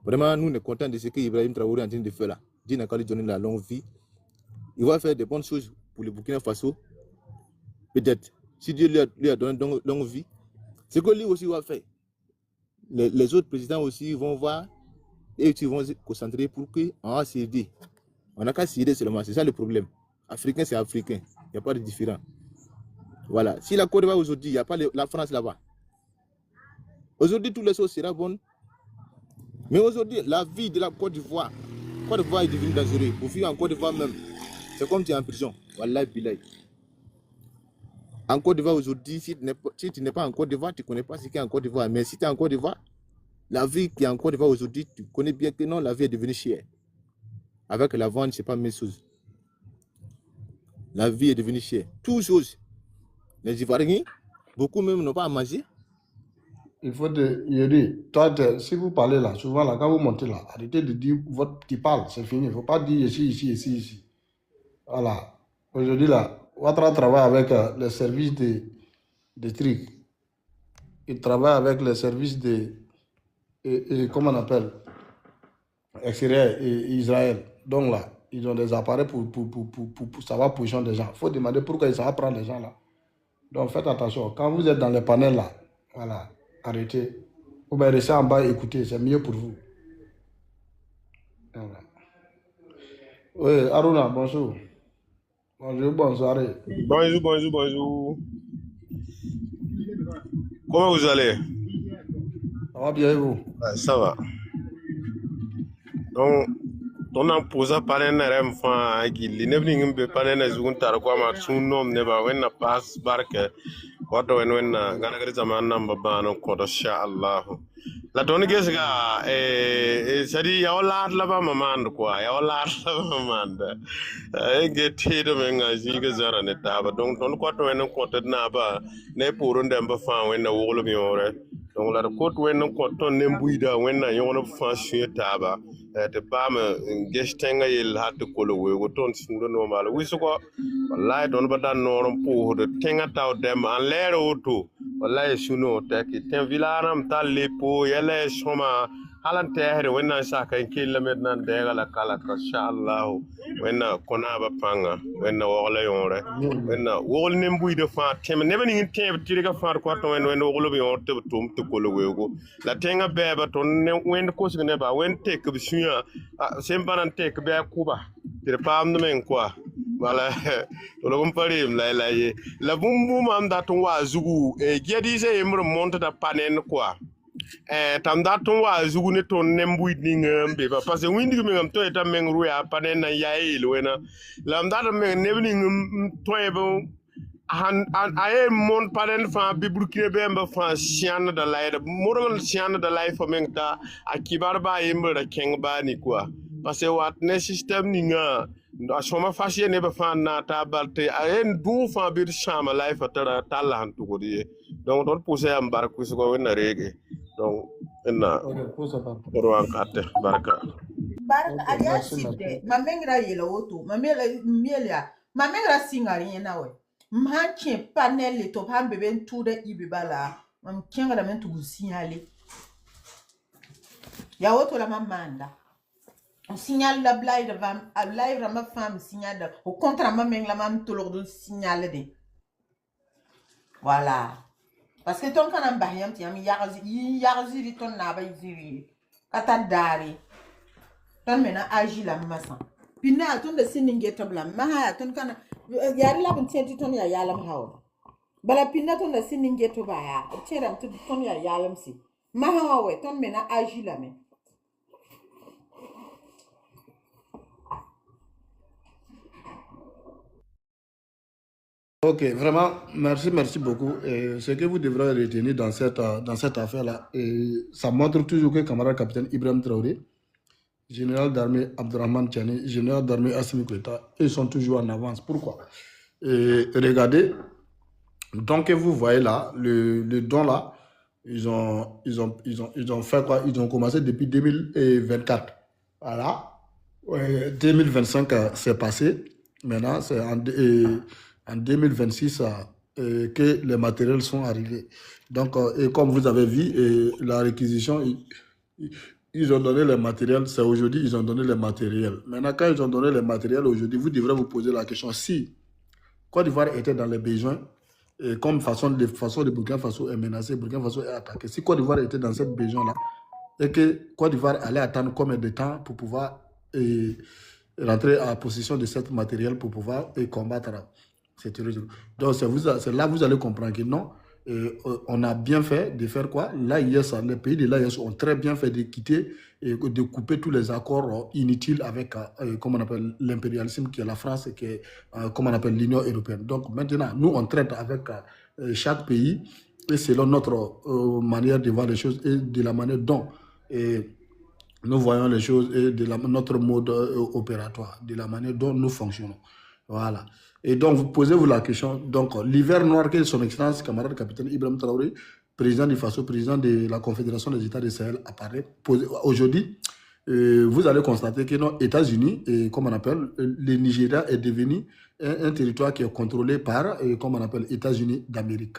Vraiment, nous, on est contents de ce que Ibrahim Traoré est en train de faire là. Dieu n'a qu'à lui donner la longue vie. Il va faire des bonnes choses pour le Burkina Faso. Peut-être. Si Dieu lui a donné une longue vie, c'est que lui aussi va faire. Les autres présidents aussi vont voir et ils vont se concentrer pour qu'on va s'aider. On n'a qu'à s'aider seulement. C'est ça le problème. Africain, c'est africain. Il n'y a pas de différent. Voilà. Si la Côte d'Ivoire aujourd'hui, il n'y a pas la France là-bas. Aujourd'hui, toutes les choses seront bonnes. Mais aujourd'hui, la vie de la Côte d'Ivoire est devenue dangereuse. Pour vivre en Côte d'Ivoire même, c'est comme tu es en prison. Wallahi billahi. En Côte d'Ivoire aujourd'hui, si tu n'es pas en Côte d'Ivoire, tu ne connais pas ce qui est en Côte d'Ivoire. Mais si tu es en Côte d'Ivoire, la vie qui est en Côte d'Ivoire aujourd'hui, tu connais bien que non, la vie est devenue chère. Avec la vente, ce n'est pas la même chose. La vie est devenue chère. Toutes choses. Les Ivoiriens, beaucoup même n'ont pas à manger. Il faut dire, toi, si vous parlez là, souvent là, quand vous montez là, arrêtez de dire votre petit parle, c'est fini. Il ne faut pas dire ici. Voilà. Aujourd'hui là, Ouattara travaille avec les services de trucs. Il travaille avec les services comment on appelle, extérieurs et Israël. Donc là, ils ont des appareils pour savoir position des gens. Il faut demander pourquoi ils savent prendre les gens là. Donc faites attention. Quand vous êtes dans les panels là, voilà, arrêtez. Ou bien restez en bas et écoutez, c'est mieux pour vous. Voilà. Oui, Aruna, bonjour. Bonjour, bonne soirée. Bonjour. Comment vous allez? Ça va bien et vous? Ouais, ça va. Donc, on a posé par un RM fan qui l'inevitable peut pas ne zugun tar quoi ma sunom ne ba wenna pass barke wato wenna gana zaman namba bano ko insha Allah la don gesga sadi ya wala la ba mamand quoi ya wala la mamand ge tido menga jiga zara ne taba donc ton ko to wenna ko na ba ne pour ndemba fan wenna wolo mi ore donc la ko to wenna ko ton ne mbuida wenna yono fan su taba te bama gestenga yel hatte ko lo we ton sundo no mala wisuko wallahi don ba dan noron po de tenga taw dem an lero to wallahi suno taki ten vilaram talle po yele soma halan tehre wenna saka en kilometer nan degala kala insha Allah wenna kona ba panga wenna wala yore wenna wol ne mbuide fa tem ne bani tem tiriga fa ko to wenna wolo bi on te tum to ko lo wego la tenga beba ton ne wenna ko ne ba wen tek bi suya sembanan tek be kuba tire pam no men quoi voilà to lo compare la bumbu mam da ton wa zugu e gedi se emro monte da panen quoi tam da ton wa zugu ne ton nembu ni ngambe ba parce que windi mi ngam to eta men ruya panen na yayi wena lam da men nebni ngam to e bo an aye mon panen fa biburkine be mba fa sian da layda moral sian da life men ta akibar ba yimba da keng ba ni quoi parce que wat ne système ni nga Shoma fashion ne ba fan na ta balte ayen du fa bir shama life tara talan to godi donc don pousser am bar ku ko wona rege donc enna ro kate barka Alia site mamengra yela woto mamela mamengra singari na we mhanche panel to pambe ben tude ibibala mamkenga men tu signale ya woto la mamanda on signale la blague a live ma femme signale au contre mamengra mam to lor signale de voilà parce que ton kana mbahyam ti am yarzi ton na ba yiri kata dari ton mena agi la massa pina ton de sininge tabla ma ton kana yari la bon tienti ton ya yalam hawo bala pina ton de sininge to baya tiram to ton ya yalam si ma hawo ton mena agi la me Ok, vraiment, merci beaucoup. Et ce que vous devrez retenir dans cette affaire-là, ça montre toujours que camarade capitaine Ibrahim Traoré, général d'armée Abdurrahman Tchani, général d'armée Assimi Goïta, ils sont toujours en avance. Pourquoi? Regardez, donc que vous voyez là, le don là, ils ont fait quoi? Ils ont commencé depuis 2024. Voilà. 2025 c'est passé. Maintenant, c'est en 2026 que les matériels sont arrivés. Donc, et comme vous avez vu, la réquisition, ils ont donné les matériels. C'est aujourd'hui ils ont donné les matériels. Maintenant, quand ils ont donné les matériels aujourd'hui, vous devrez vous poser la question si Côte d'Ivoire était dans les besoins, et comme façon de Burkina Faso est menacée, Burkina Faso est attaquée. Si Côte d'Ivoire était dans cette besoin-là, et que Côte d'Ivoire allait attendre combien de temps pour pouvoir rentrer à la possession de cet matériel pour pouvoir combattre ces terroristes. Donc c'est là que vous allez comprendre que non, on a bien fait de faire quoi? L'AIS, les pays de l'AIS ont très bien fait de quitter et de couper tous les accords inutiles avec, comme on appelle, l'impérialisme qui est la France et qui est, comme on appelle, l'Union européenne. Donc maintenant, nous, on traite avec chaque pays et selon notre manière de voir les choses et de la manière dont nous voyons les choses et de notre mode opératoire, de la manière dont nous fonctionnons. Voilà. Et donc, vous posez-vous la question. Donc, l'hiver noir que son excellence, camarade capitaine Ibrahim Traoré, président du FASO, président de la Confédération des États du Sahel, apparaît. Aujourd'hui, vous allez constater que nos États-Unis, comme on appelle, le Nigeria est devenu un territoire qui est contrôlé par, comme on appelle, États-Unis d'Amérique.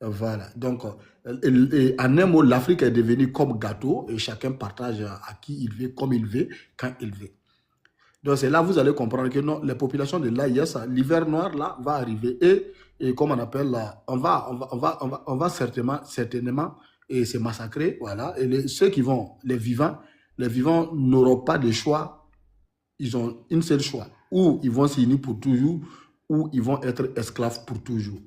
Voilà. Donc, en un mot, l'Afrique est devenue comme gâteau et chacun partage à qui il veut, comme il veut, quand il veut. Donc, c'est là que vous allez comprendre que non, les populations de l'AIS, l'hiver noir là, va arriver et comme on appelle là, on va certainement se massacrer. Voilà. Et ceux qui vont, les vivants n'auront pas de choix. Ils ont une seule choix. Ou ils vont s'unir pour toujours, ou ils vont être esclaves pour toujours.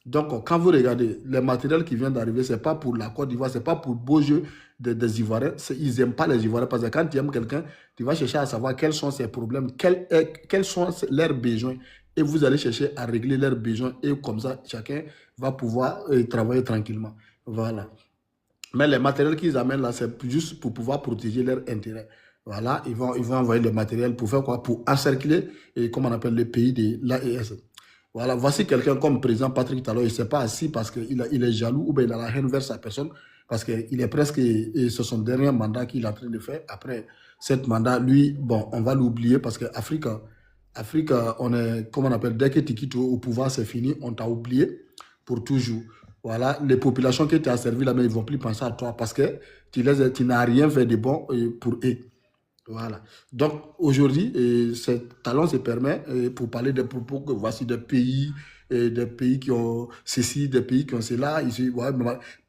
Donc, quand vous regardez, les matériels qui viennent d'arriver, ce n'est pas pour la Côte d'Ivoire, ce n'est pas pour beau jeu des Ivoiriens. Ils n'aiment pas les Ivoiriens parce que quand tu aimes quelqu'un, tu vas chercher à savoir quels sont ses problèmes, quels sont leurs besoins. Et vous allez chercher à régler leurs besoins. Et comme ça, chacun va pouvoir travailler tranquillement. Voilà. Mais les matériels qu'ils amènent là, c'est juste pour pouvoir protéger leurs intérêts. Voilà, ils vont envoyer le matériel pour faire quoi? Pour encercler, comme on appelle, le pays de l'AES. Voilà, voici quelqu'un comme le président Patrick Talon, il ne s'est pas assis parce qu'il est jaloux ou bien il a la haine vers sa personne, parce qu'il est presque, c'est son dernier mandat qu'il est en train de faire. Après cet mandat, lui, bon, on va l'oublier parce qu'Afrique, on est, comme on appelle, dès que tu quittes au pouvoir, c'est fini, on t'a oublié pour toujours. Voilà, les populations qui t'ont servi là-bas, ils ne vont plus penser à toi parce que tu n'as rien fait de bon pour eux. Voilà. Donc, aujourd'hui, ce talent se permet, pour parler des propos que voici des pays qui ont ceci, des pays qui ont cela, ici, ouais,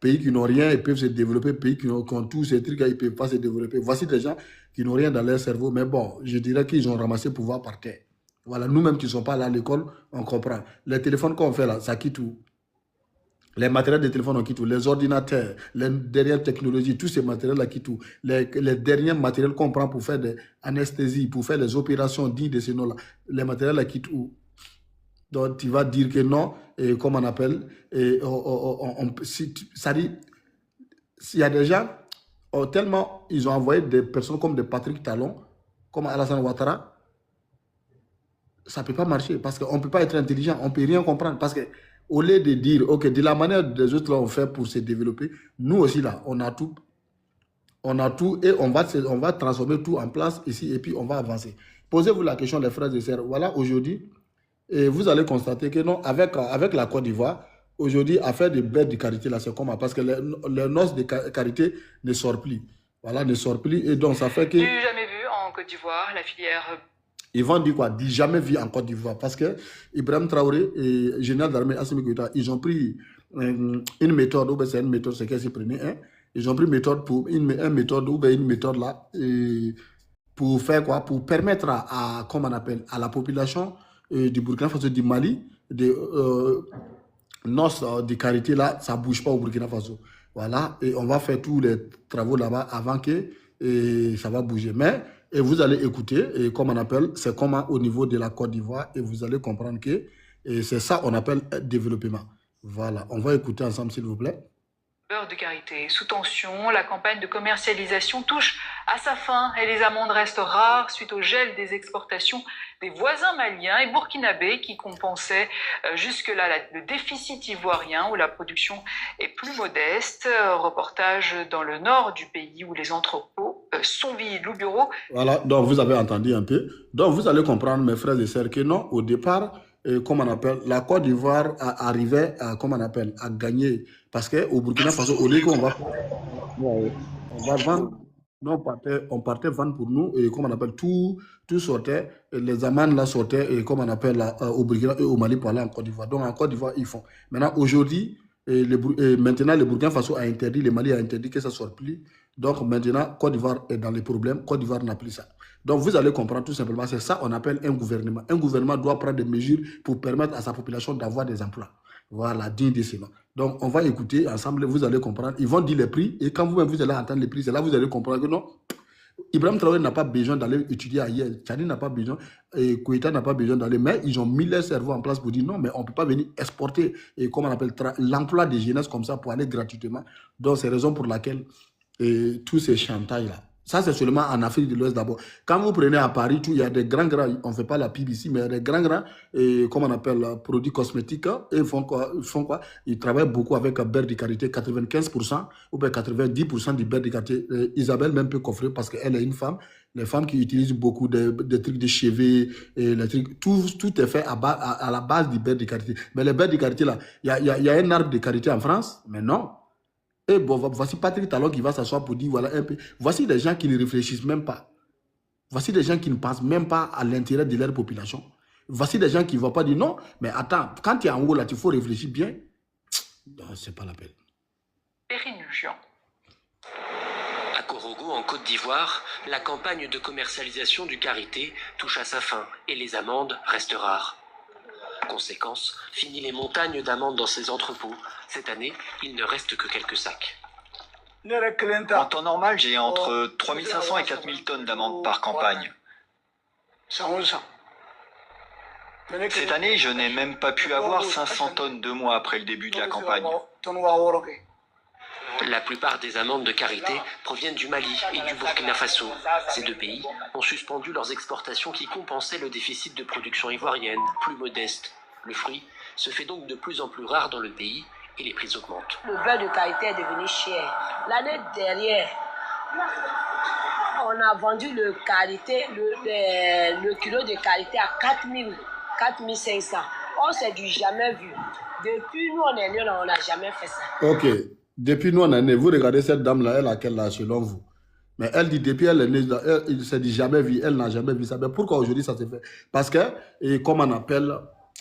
pays qui n'ont rien, ils peuvent se développer, pays qui ont tous ces trucs, ils ne peuvent pas se développer. Voici des gens qui n'ont rien dans leur cerveau, mais bon, je dirais qu'ils ont ramassé le pouvoir par terre. Voilà, nous-mêmes qui ne sommes pas là à l'école, on comprend. Les téléphones qu'on fait là, ça quitte tout. Les matériels de téléphone, on quitte tout. Les ordinateurs, les dernières technologies, tous ces matériels-là quittent tout. Les derniers matériels qu'on prend pour faire des anesthésies, pour faire les opérations dignes de ce nom-là, les matériels-là quittent où? Donc, tu vas dire que non, et comme on appelle, ça dit, s'il y a des gens, tellement ils ont envoyé des personnes comme des Patrick Talon, comme Alassane Ouattara, ça ne peut pas marcher parce qu'on ne peut pas être intelligent, on ne peut rien comprendre. Parce qu'au lieu de dire, OK, de la manière dont les autres ont fait pour se développer, nous aussi là, on a tout. On a tout et on va transformer tout en place ici et puis on va avancer. Posez-vous la question, les frères et sœurs. Voilà, aujourd'hui, et vous allez constater que non, avec la Côte d'Ivoire, aujourd'hui, à faire des bêtes de carité, là, c'est comment? Parce que les noces de carité ne sortent plus. Voilà, ne sortent plus. Et donc, ça fait que... Du jamais vu en Côte d'Ivoire, la filière... Ils vont dire quoi? Du jamais vu en Côte d'Ivoire. Parce que Ibrahim Traoré et le général d'armée Assimi Goïta, ils ont pris une méthode, ou bien c'est une méthode, c'est qu'est-ce qu'ils prenaient, hein? Ils ont pris une méthode une méthode là, pour faire quoi? Pour permettre comment on appelle, à la population du Burkina Faso, du Mali, de noces de carité là, ça ne bouge pas au Burkina Faso. Voilà, et on va faire tous les travaux là-bas avant que ça va bouger. Mais et vous allez écouter, et comme on appelle, c'est comment au niveau de la Côte d'Ivoire, et vous allez comprendre que c'est ça qu'on appelle développement. Voilà, on va écouter ensemble s'il vous plaît. Beurre de karité sous tension, la campagne de commercialisation touche à sa fin et les amendes restent rares suite au gel des exportations des voisins maliens et burkinabés qui compensaient jusque-là le déficit ivoirien où la production est plus modeste. Reportage dans le nord du pays où les entrepôts sont vides. Lou Bureau. Voilà, donc vous avez entendu un peu. Donc vous allez comprendre, mes frères et sœurs, que non, au départ, comme on appelle, la Côte d'Ivoire arrivait à, comment on appelle, à gagner. Parce qu'au Burkina Faso, au lieu qu'on va vendre, non, on partait vendre pour nous, et comme on appelle, tout sortait, et les amendes là sortaient, et comme on appelle, au Burkina et au Mali pour aller en Côte d'Ivoire. Donc en Côte d'Ivoire, ils font. Maintenant, aujourd'hui, maintenant, le Burkina Faso a interdit, le Mali a interdit que ça ne sorte plus. Donc maintenant, Côte d'Ivoire est dans les problèmes, Côte d'Ivoire n'a plus ça. Donc vous allez comprendre tout simplement, c'est ça qu'on appelle un gouvernement. Un gouvernement doit prendre des mesures pour permettre à sa population d'avoir des emplois. Voilà, digne de cela. Donc on va écouter ensemble, vous allez comprendre. Ils vont dire les prix, et quand vous-même vous allez entendre les prix, c'est là que vous allez comprendre que non, Ibrahim Traoré n'a pas besoin d'aller étudier ailleurs, Tchani n'a pas besoin, et Koïta n'a pas besoin d'aller, mais ils ont mis leur cerveau en place pour dire non, mais on ne peut pas venir exporter, et comme on appelle l'emploi des jeunesses comme ça pour aller gratuitement. Donc c'est la raison pour laquelle tous ces chantages-là. Ça, c'est seulement en Afrique de l'Ouest d'abord. Quand vous prenez à Paris, il y a des grands, on ne fait pas la pub ici, mais il y a des grands, comment on appelle, produits cosmétiques. Et ils font quoi? Ils travaillent beaucoup avec un beurre de karité, 95% ou bien 90% du beurre de karité. Isabelle même peut coffrer parce qu'elle est une femme. Les femmes qui utilisent beaucoup de trucs de cheveux, et les trucs, tout est fait à la base du beurre de karité. Mais le beurre de karité, là, il y a un arbre de karité en France, mais non. Et bon, voici Patrick Talon qui va s'asseoir pour dire voilà un peu. Voici des gens qui ne réfléchissent même pas. Voici des gens qui ne pensent même pas à l'intérêt de leur population. Voici des gens qui ne vont pas dire non, mais attends, quand tu es en haut là, il faut réfléchir bien. C'est pas la peine. À Korogo, en Côte d'Ivoire, la campagne de commercialisation du karité touche à sa fin et les amendes restent rares. Conséquence, fini les montagnes d'amendes dans ces entrepôts. Cette année, il ne reste que quelques sacs. En temps normal, j'ai entre 3500 et 4000 tonnes d'amandes par campagne. Cette année, je n'ai même pas pu avoir 500 tonnes 2 mois après le début de la campagne. La plupart des amendes de karité proviennent du Mali et du Burkina Faso. Ces deux pays ont suspendu leurs exportations qui compensaient le déficit de production ivoirienne, plus modeste. Le fruit se fait donc de plus en plus rare dans le pays et les prix augmentent. Le beurre de karité est devenu cher. L'année dernière, on a vendu le kilo de karité à 4500. Oh, c'est du jamais vu. Depuis nous, on est nés là, on n'a jamais fait ça. Ok. Depuis nous, on est nés. Vous regardez cette dame-là, elle a quel âge selon vous? Mais elle dit, depuis elle est née, elle s'est dit jamais vu, elle n'a jamais vu ça. Mais pourquoi aujourd'hui ça se fait? Parce que, et comme on appelle,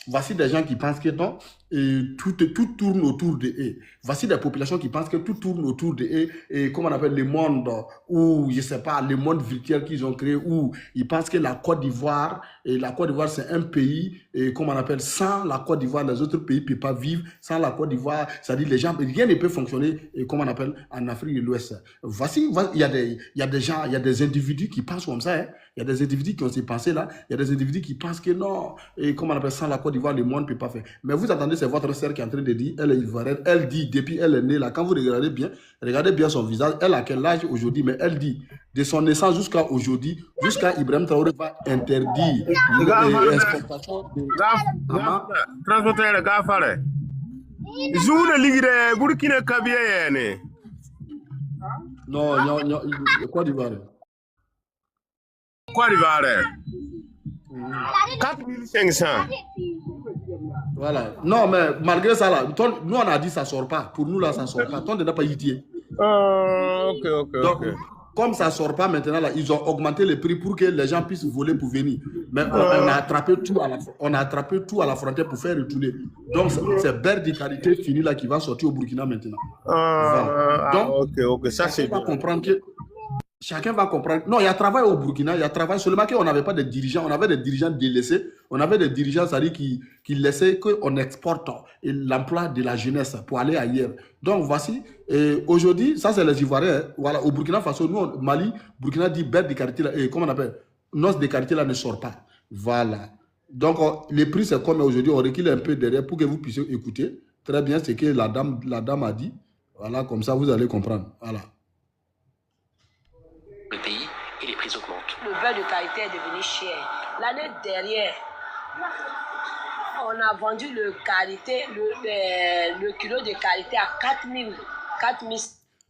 voici des gens qui pensent que non, et tout tourne autour de eux. Voici des populations qui pensent que tout tourne autour de eux, et comme on appelle le monde, ou je ne sais pas, le monde virtuel qu'ils ont créé, où ils pensent que la Côte d'Ivoire, et la Côte d'Ivoire c'est un pays, et comme on appelle, sans la Côte d'Ivoire, les autres pays ne peuvent pas vivre, sans la Côte d'Ivoire, c'est-à-dire les gens, rien ne peut fonctionner, et comme on appelle, en Afrique de l'Ouest. Voici, il y a des gens, il y a des individus qui pensent comme ça, hein. Il y a des individus qui ont ces pensées là, il y a des individus qui pensent que non, et comme on appelle, sans la Côte d'Ivoire, le monde ne peut pas faire. Mais vous attendez regardez, c'est votre sœur qui est en train de dire, elle est ivoirienne, elle dit, depuis elle est née là, quand vous regardez bien son visage, elle a quel âge aujourd'hui, mais elle dit, de son naissance jusqu'à aujourd'hui, jusqu'à Ibrahim Traoré va interdire l'exportation de Ama. Transporter le gars, fallait. Zoune ligre, Burkina Kabie, Non, Côte d'Ivoire. Côte d'Ivoire. 4500. Voilà. Non, mais malgré ça, là, nous, on a dit que ça ne sort pas. Pour nous, là, ça ne sort pas. Ton n'a pas idée. Donc, comme ça ne sort pas maintenant, là, ils ont augmenté les prix pour que les gens puissent voler pour venir. Mais on a attrapé tout à la frontière pour faire retourner. Donc, c'est Beurre de Karité fini là qui va sortir au Burkina maintenant. Voilà. Donc, ça c'est bien. Comprendre que chacun va comprendre. Non, il y a travail au Burkina, il y a travail. Seulement qu'on n'avait pas de dirigeants, on avait des dirigeants délaissés, on avait des dirigeants, c'est-à-dire qui laissaient qu'on exporte l'emploi de la jeunesse pour aller ailleurs. Donc voici, aujourd'hui, ça c'est les Ivoiriens. Voilà, au Burkina Faso, nous, au Mali, Burkina dit Beurre de Karité, comment on appelle? Noce de Karité là ne sort pas. Voilà. Donc les prix c'est comme aujourd'hui, on recule un peu derrière pour que vous puissiez écouter. Très bien, c'est que la dame a dit. Voilà, comme ça vous allez comprendre. Voilà. Le pays et les prix augmentent. Le beurre de karité est devenu cher. L'année dernière, on a vendu le kilo de karité à 4000.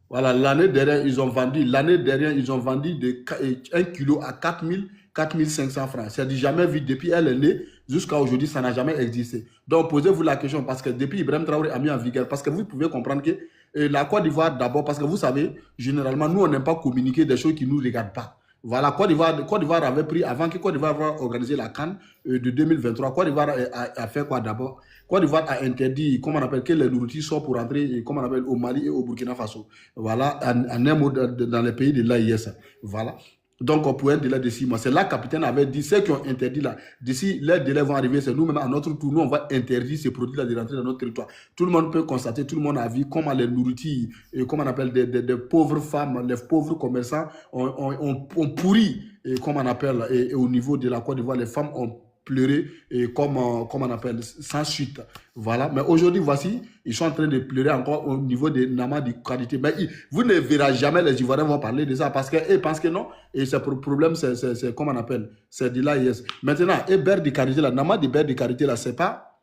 Voilà, l'année dernière, ils ont vendu un kilo à 4500 francs. C'est du jamais vu depuis elle est née jusqu'à aujourd'hui, ça n'a jamais existé. Donc, posez-vous la question parce que depuis Ibrahim Traoré a mis en vigueur, parce que vous pouvez comprendre que la Côte d'Ivoire d'abord, parce que vous savez, généralement, nous, on n'aime pas communiquer des choses qui ne nous regardent pas. Voilà, Côte d'Ivoire avait pris, avant que Côte d'Ivoire ait organisé la CAN de 2023, Côte d'Ivoire a fait quoi d'abord? Côte d'Ivoire a interdit, comment on appelle, que les nourritures sortent pour entrer, comment on appelle, au Mali et au Burkina Faso. Voilà, en un mot dans les pays de l'AIS. Voilà. Donc, pour un délai de 6 mois. C'est là que le capitaine avait dit, ceux qui ont interdit là, d'ici, les délais vont arriver, c'est nous-mêmes, à notre tour, nous, on va interdire ces produits-là de rentrer dans notre territoire. Tout le monde peut constater, tout le monde a vu comment les nourritures, comment on appelle, des pauvres femmes, les pauvres commerçants ont pourri, comment on appelle, et au niveau de la Côte d'Ivoire, les femmes ont pleurer comme on appelle sans suite. Voilà. Mais aujourd'hui, voici, ils sont en train de pleurer encore au niveau des namas de qualité. Mais vous ne verrez jamais les Ivoiriens vont parler de ça parce qu'ils pensent que non. Et c'est pour le problème, c'est comme on appelle, c'est de l'AIS. Maintenant, et beurre de qualité, la nama de beurre de qualité, là, c'est pas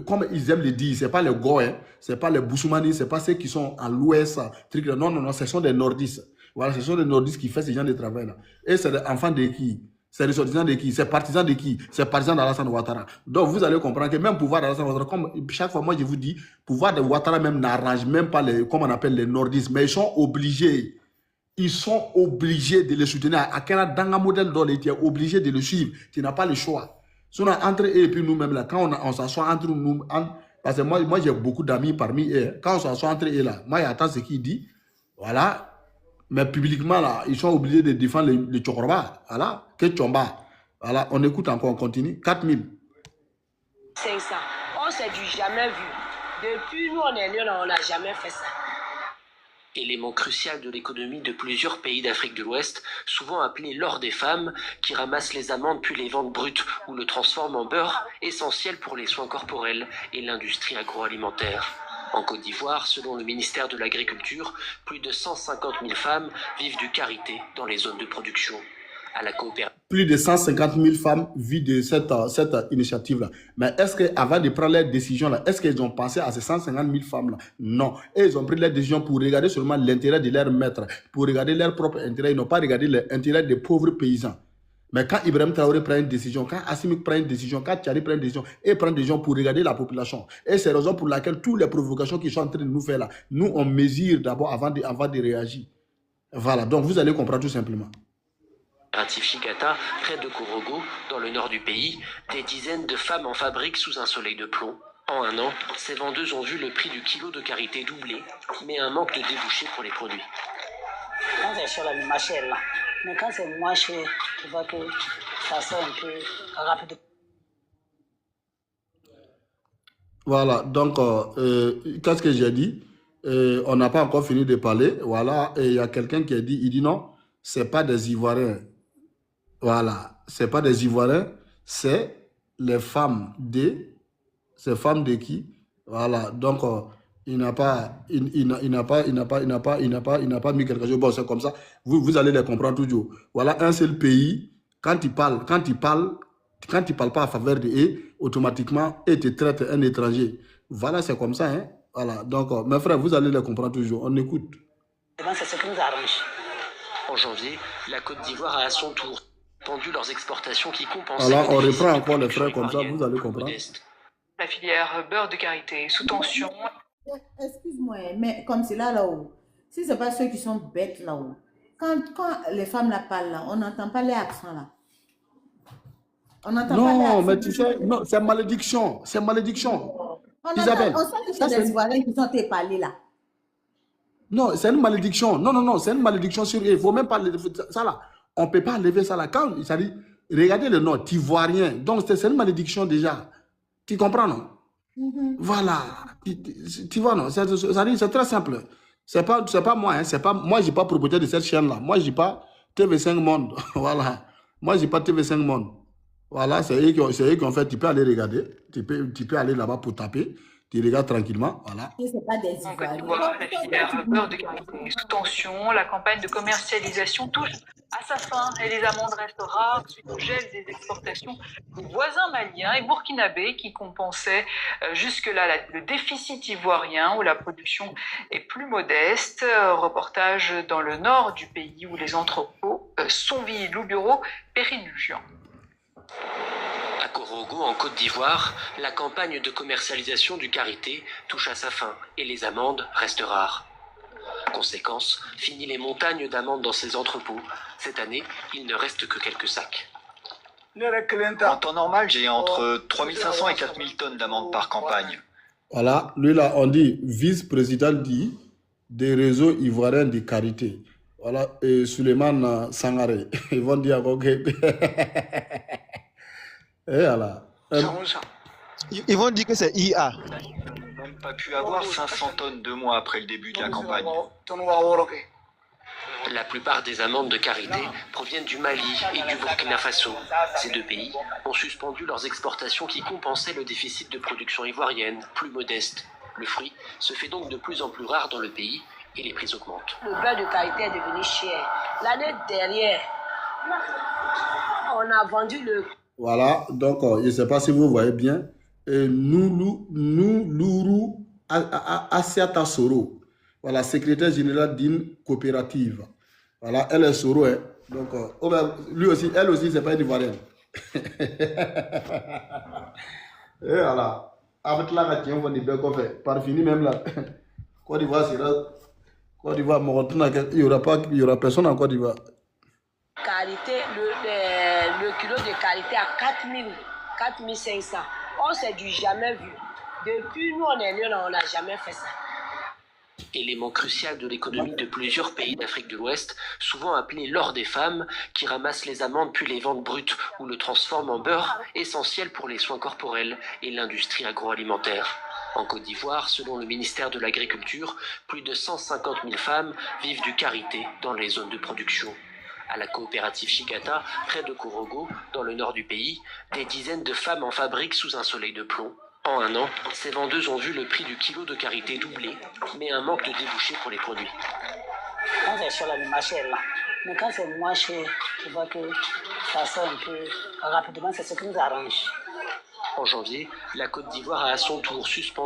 comme ils aiment le dire, c'est pas les Goïs, c'est pas les Boussoumani, c'est pas ceux qui sont à l'ouest. Non, ce sont des nordistes. Voilà, ce sont des nordistes qui font ce genre de travail-là. Et c'est des enfants de qui? C'est des ressortissants de qui? C'est partisans de qui? C'est partisans d'Alassane Ouattara. Donc vous allez comprendre que même pouvoir d'Alassane Ouattara, comme chaque fois moi je vous dis, pouvoir de Ouattara même n'arrange même pas les, comme on appelle les nordistes, mais ils sont obligés de les soutenir. À quel dans un modèle dont tu es obligé de le suivre, tu n'as pas le choix. Sinon, entre eux et puis nous-mêmes, là, quand on s'assoit entre nous, parce que moi j'ai beaucoup d'amis parmi eux, quand on s'assoit entre eux là, moi j'attends ce qu'il dit, voilà. Mais publiquement, là, ils sont obligés de défendre les Tchokoroba. Voilà. Que Tchomba. Voilà. On écoute encore, on continue. 4000. 500. On s'est du jamais vu. Depuis nous, on est nés, on n'a jamais fait ça. Élément crucial de l'économie de plusieurs pays d'Afrique de l'Ouest, souvent appelé l'or des femmes, qui ramassent les amandes puis les vendent brutes ou le transforment en beurre, essentiel pour les soins corporels et l'industrie agroalimentaire. En Côte d'Ivoire, selon le ministère de l'Agriculture, plus de 150 000 femmes vivent du karité dans les zones de production. À la coopération. Plus de 150 000 femmes vivent de cette initiative-là. Mais est-ce qu'avant de prendre leur décision-là, est-ce qu'ils ont pensé à ces 150 000 femmes-là? Non. Et ils ont pris leur décision pour regarder seulement l'intérêt de leur maître, pour regarder leur propre intérêt. Ils n'ont pas regardé l'intérêt des pauvres paysans. Mais quand Ibrahim Traoré prend une décision, quand Assimi prend une décision, quand Tchari prend une décision, et prend une décision pour regarder la population. Et c'est la raison pour laquelle toutes les provocations qu'ils sont en train de nous faire là, nous on mesure d'abord avant de réagir. Voilà, donc vous allez comprendre tout simplement. Chigata, près de Korogo, dans le nord du pays, des dizaines de femmes en fabriquent sous un soleil de plomb. En un an, ces vendeuses ont vu le prix du kilo de karité doubler, mais un manque de débouchés pour les produits. Quand c'est cher, le marché est là. Mais quand c'est moins cher, tu vois que ça sort un peu rapide. Voilà, donc, qu'est-ce que j'ai dit? On n'a pas encore fini de parler. Voilà, et il y a quelqu'un qui a dit, il dit non, ce n'est pas des Ivoiriens. Voilà, ce n'est pas des Ivoiriens, c'est les femmes de... C'est femmes de qui? Voilà, donc il n'a pas mis quelque chose. Bon, c'est comme ça. Vous allez les comprendre toujours. Voilà un seul pays, quand il parle pas en faveur de eux, automatiquement, il te traite un étranger. Voilà, c'est comme ça. Hein? Voilà, donc mes frères, vous allez les comprendre toujours. On écoute. C'est ce qui nous arrange. En janvier, la Côte d'Ivoire a à son tour pendu leurs exportations qui compensent. Alors, on reprend encore les frères comme ça, vous allez comprendre. La filière beurre de karité sous tension. Excuse-moi, mais comme c'est là-haut, si ce n'est pas ceux qui sont bêtes là-haut, quand les femmes la parlent là, on n'entend pas les accents là. On n'entend pas les accents. Non, mais tu sais, non, c'est malédiction. C'est malédiction. Isabelle. On sent que c'est des Ivoiriens qui sont parlés là. Non, c'est une malédiction. Non, c'est une malédiction sur eux. Il ne faut même pas ça là. On ne peut pas lever ça là. Quand ça dit, regardez le nom, Ivoirien. Donc c'est une malédiction déjà. Tu comprends, non? Voilà. Tu vois, non? C'est très simple. C'est pas moi. Hein. Moi, je n'ai pas propriété de cette chaîne-là. Moi, je n'ai pas TV5 Monde. Voilà. Moi, je n'ai pas TV5 Monde. Voilà, c'est eux qui ont fait. Tu peux aller regarder. Tu peux aller là-bas pour taper. Tu regardes tranquillement. Voilà. C'est pas des Ivoiriens. La filière beurre de karité sous tension. La campagne de commercialisation touche à sa fin et les amendes restent rares suite au gel des exportations des voisins maliens et burkinabés qui compensaient jusque-là le déficit ivoirien où la production est plus modeste. Reportage dans le nord du pays où les entrepôts sont vides. Louburo, Périnugian. À Korogo, en Côte d'Ivoire, la campagne de commercialisation du karité touche à sa fin et les amendes restent rares. Conséquence, fini les montagnes d'amandes dans ces entrepôts. Cette année, il ne reste que quelques sacs. En temps normal, j'ai entre 3500 et 4000 tonnes d'amandes par campagne. Voilà, lui là, on dit vice-président dit des réseaux ivoiriens de karité. Voilà, et Suleiman Sangaré. Ils vont dire ok. Et voilà. Ils vont dire que c'est IA. Même pas pu avoir 500 tonnes 2 mois après le début de la campagne. La plupart des amendes de karité proviennent du Mali et du Burkina Faso. Ces deux pays ont suspendu leurs exportations qui compensaient le déficit de production ivoirienne, plus modeste. Le fruit se fait donc de plus en plus rare dans le pays et les prix augmentent. Le beurre de karité est devenu cher. L'année dernière, on a vendu le... Voilà, donc je ne sais pas si vous voyez bien. Nouluru Asiata Soro, voilà, secrétaire général d'une coopérative. Voilà, elle est Soro. Hein. Donc, lui aussi, elle aussi, c'est pas une Ivoirienne. Et voilà. Avec la on va dire qu'on fait. Par fini même là. Côte d'Ivoire, c'est là. Côte d'Ivoire, il y aura personne en Côte d'Ivoire. Qualité, le kilo de qualité à 4500. Oh, c'est du jamais vu. Depuis nous, on est là, on n'a jamais fait ça. Élément crucial de l'économie de plusieurs pays d'Afrique de l'Ouest, souvent appelé l'or des femmes, qui ramassent les amandes puis les vendent brutes ou le transforment en beurre, essentiel pour les soins corporels et l'industrie agroalimentaire. En Côte d'Ivoire, selon le ministère de l'Agriculture, plus de 150 000 femmes vivent du karité dans les zones de production. À la coopérative Chigata, près de Korogo, dans le nord du pays, des dizaines de femmes en fabriquent sous un soleil de plomb. En un an, ces vendeuses ont vu le prix du kilo de karité doubler, mais un manque de débouchés pour les produits. Quand c'est cher, le marché est là. Mais quand c'est moins cher, tu vois que ça sort un peu rapidement, c'est ce qui nous arrange. En janvier, la Côte d'Ivoire a à son tour suspendu